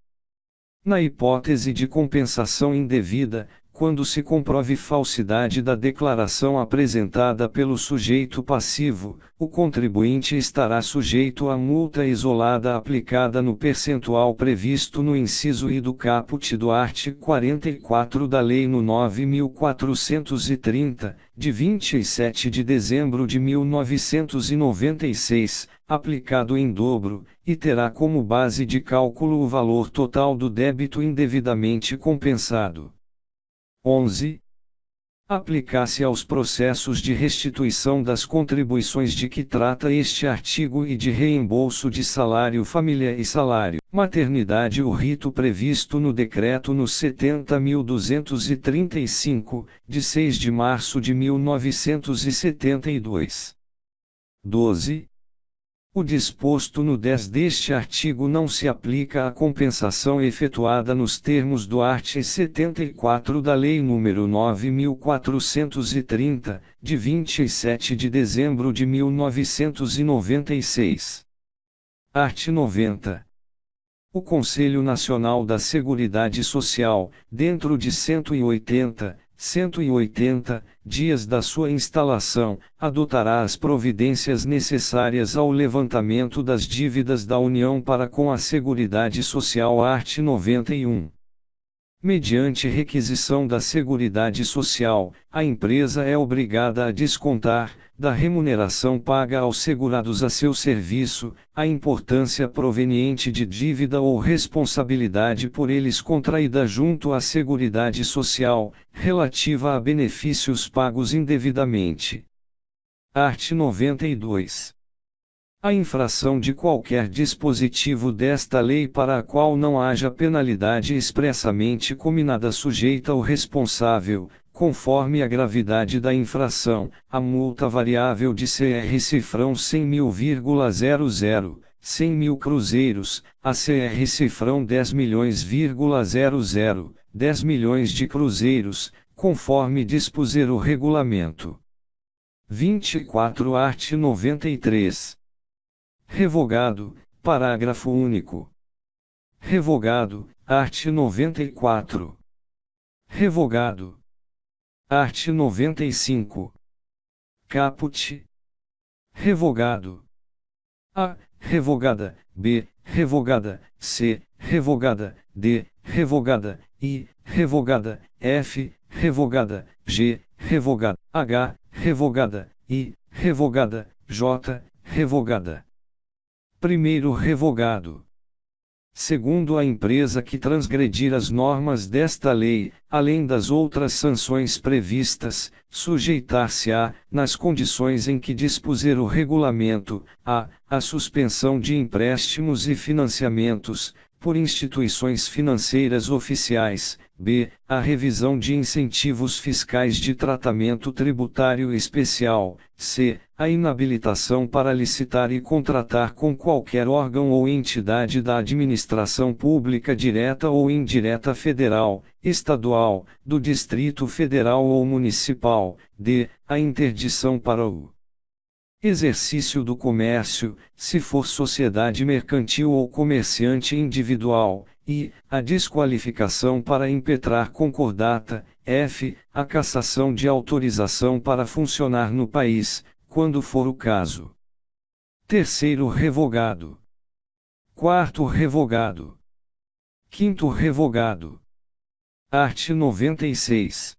Na hipótese de compensação indevida, quando se comprove falsidade da declaração apresentada pelo sujeito passivo, o contribuinte estará sujeito a multa isolada aplicada no percentual previsto no inciso I do caput do art. 44 da Lei no 9.430, de 27 de dezembro de 1996, aplicado em dobro, e terá como base de cálculo o valor total do débito indevidamente compensado. 11. Aplicar-se aos processos de restituição das contribuições de que trata este artigo e de reembolso de salário família e salário maternidade o rito previsto no Decreto no 70.235, de 6 de março de 1972. 12. O disposto no 10 deste artigo não se aplica à compensação efetuada nos termos do art. 74 da Lei nº 9.430, de 27 de dezembro de 1996. Art. 90. O Conselho Nacional da Seguridade Social, dentro de 180 dias da sua instalação, adotará as providências necessárias ao levantamento das dívidas da União para com a Seguridade Social. Art. 91. Mediante requisição da Seguridade Social, a empresa é obrigada a descontar, da remuneração paga aos segurados a seu serviço, a importância proveniente de dívida ou responsabilidade por eles contraída junto à Seguridade Social, relativa a benefícios pagos indevidamente. Art. 92. A infração de qualquer dispositivo desta lei para a qual não haja penalidade expressamente cominada sujeita ao responsável, conforme a gravidade da infração, a multa variável de CR-cifrão 100.000,00, 100.000 cruzeiros, a CR-cifrão 10.000,00, 10 milhões de cruzeiros, conforme dispuser o regulamento. 24. Art. 93. Revogado, parágrafo único. Revogado, art. 94. Revogado. Art. 95. Caput. Revogado. A. Revogada. B. Revogada. C. Revogada. D. Revogada. I. Revogada. F. Revogada. G. Revogada. H. Revogada. I. Revogada. J. Revogada. Primeiro revogado. Segundo a empresa que transgredir as normas desta lei, além das outras sanções previstas, sujeitar-se-á, nas condições em que dispuser o regulamento, a suspensão de empréstimos e financiamentos, por instituições financeiras oficiais, b. a revisão de incentivos fiscais de tratamento tributário especial, c. a inabilitação para licitar e contratar com qualquer órgão ou entidade da administração pública direta ou indireta federal, estadual, do Distrito Federal ou municipal, d. a interdição para o exercício do comércio, se for sociedade mercantil ou comerciante individual, e a desqualificação para impetrar concordata, f. a cassação de autorização para funcionar no país, quando for o caso. Terceiro revogado. Quarto revogado. Quinto revogado. Art. 96.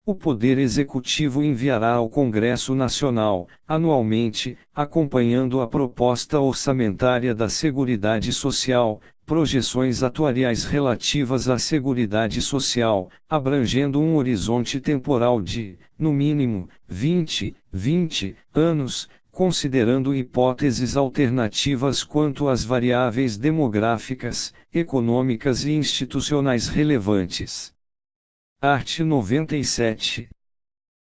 O Poder Executivo enviará ao Congresso Nacional, anualmente, acompanhando a proposta orçamentária da Seguridade Social, projeções atuariais relativas à Seguridade Social, abrangendo um horizonte temporal de, no mínimo, 20 anos, considerando hipóteses alternativas quanto às variáveis demográficas, econômicas e institucionais relevantes. Art. 97.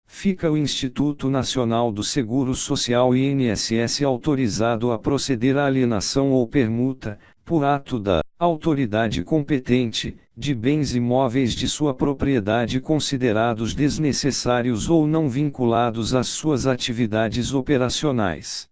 Fica o Instituto Nacional do Seguro Social INSS autorizado a proceder à alienação ou permuta, por ato da autoridade competente, de bens imóveis de sua propriedade considerados desnecessários ou não vinculados às suas atividades operacionais.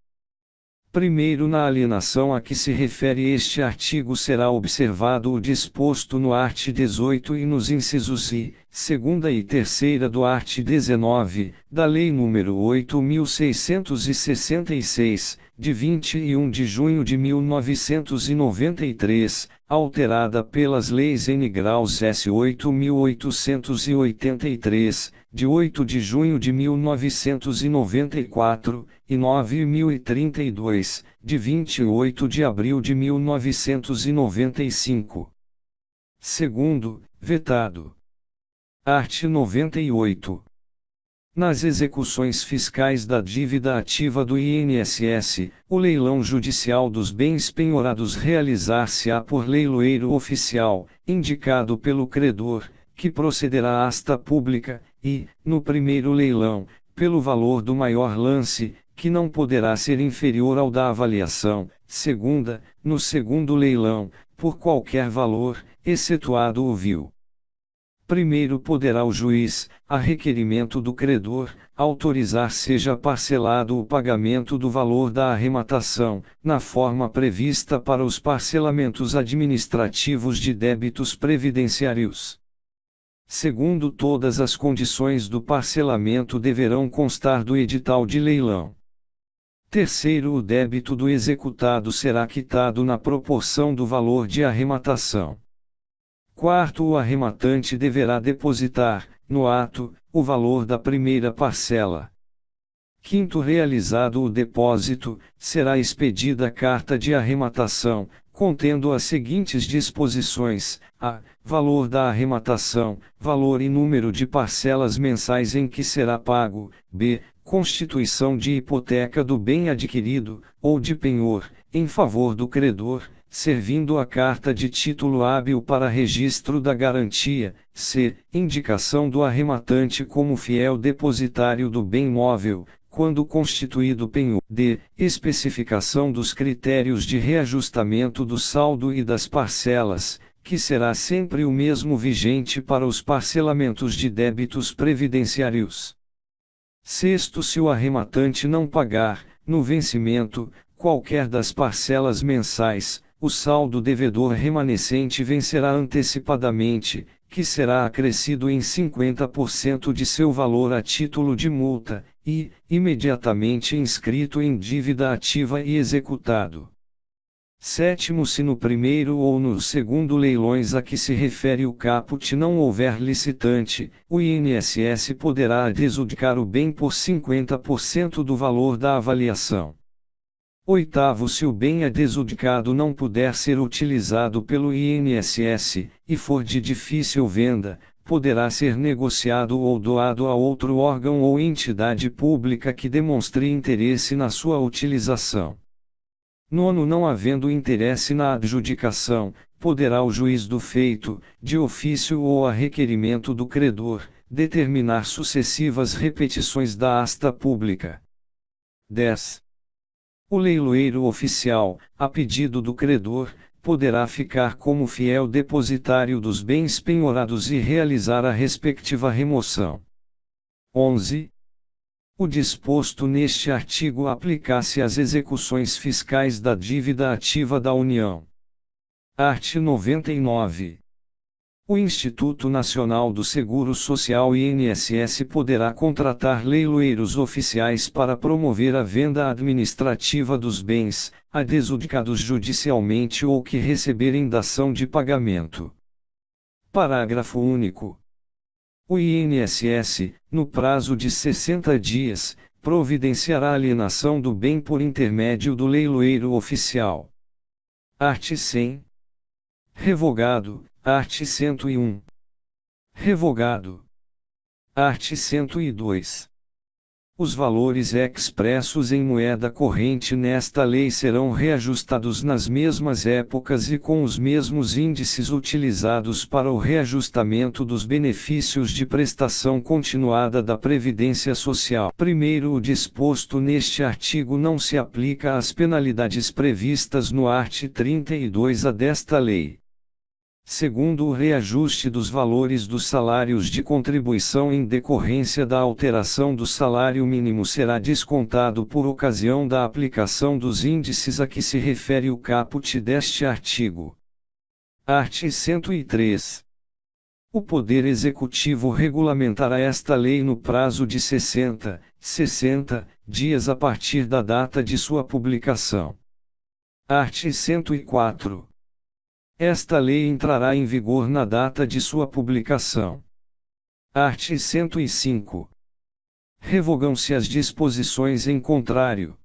Primeiro, na alienação a que se refere este artigo será observado o disposto no art. 18 e nos incisos I, segunda e terceira do art. 19, da Lei nº 8.666, de 21 de junho de 1993, alterada pelas leis N. Graus S. 8.883, de 8 de junho de 1994, e 9.032, de 28 de abril de 1995. Segundo, vetado. Art. 98. Nas execuções fiscais da dívida ativa do INSS, o leilão judicial dos bens penhorados realizar-se-á por leiloeiro oficial, indicado pelo credor, que procederá à asta pública, e, no primeiro leilão, pelo valor do maior lance, que não poderá ser inferior ao da avaliação, segunda, no segundo leilão, por qualquer valor, excetuado o vil. Primeiro poderá o juiz, a requerimento do credor, autorizar seja parcelado o pagamento do valor da arrematação, na forma prevista para os parcelamentos administrativos de débitos previdenciários. Segundo, todas as condições do parcelamento deverão constar do edital de leilão. Terceiro, o débito do executado será quitado na proporção do valor de arrematação. Quarto, o arrematante deverá depositar, no ato, o valor da primeira parcela. Quinto, realizado o depósito, será expedida carta de arrematação, contendo as seguintes disposições: a. Valor da arrematação, valor e número de parcelas mensais em que será pago; b. Constituição de hipoteca do bem adquirido, ou de penhor, em favor do credor, servindo a carta de título hábil para registro da garantia; c. Indicação do arrematante como fiel depositário do bem móvel, quando constituído penhor; d. Especificação dos critérios de reajustamento do saldo e das parcelas, que será sempre o mesmo vigente para os parcelamentos de débitos previdenciários. Sexto, se o arrematante não pagar, no vencimento, qualquer das parcelas mensais, o saldo devedor remanescente vencerá antecipadamente, que será acrescido em 50% de seu valor a título de multa, e, imediatamente inscrito em dívida ativa e executado. Sétimo, se no primeiro ou no segundo leilões a que se refere o caput não houver licitante, o INSS poderá adjudicar o bem por 50% do valor da avaliação. Oitavo, se o bem adjudicado não puder ser utilizado pelo INSS, e for de difícil venda, poderá ser negociado ou doado a outro órgão ou entidade pública que demonstre interesse na sua utilização. Nono, não havendo interesse na adjudicação, poderá o juiz do feito, de ofício ou a requerimento do credor, determinar sucessivas repetições da asta pública. 10. O leiloeiro oficial, a pedido do credor, poderá ficar como fiel depositário dos bens penhorados e realizar a respectiva remoção. 11. O disposto neste artigo aplica-se às execuções fiscais da dívida ativa da União. Art. 99. O Instituto Nacional do Seguro Social INSS poderá contratar leiloeiros oficiais para promover a venda administrativa dos bens, adjudicados judicialmente ou que receberem dação de pagamento. Parágrafo único. O INSS, no prazo de 60 dias, providenciará a alienação do bem por intermédio do leiloeiro oficial. Art. 100. Revogado, art. 101. Revogado. Art. 102. Os valores expressos em moeda corrente nesta lei serão reajustados nas mesmas épocas e com os mesmos índices utilizados para o reajustamento dos benefícios de prestação continuada da Previdência Social. Primeiro, o disposto neste artigo não se aplica às penalidades previstas no art. 32A desta lei. Segundo, o reajuste dos valores dos salários de contribuição em decorrência da alteração do salário mínimo será descontado por ocasião da aplicação dos índices a que se refere o caput deste artigo. Art. 103. O Poder Executivo regulamentará esta lei no prazo de 60 dias a partir da data de sua publicação. Art. 104. Esta lei entrará em vigor na data de sua publicação. Art. 105. Revogam-se as disposições em contrário.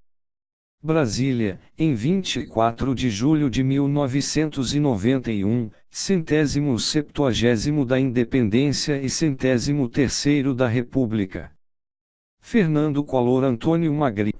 Brasília, em 24 de julho de 1991, 170º da Independência e 103º da República. Fernando Collor Antônio Magri.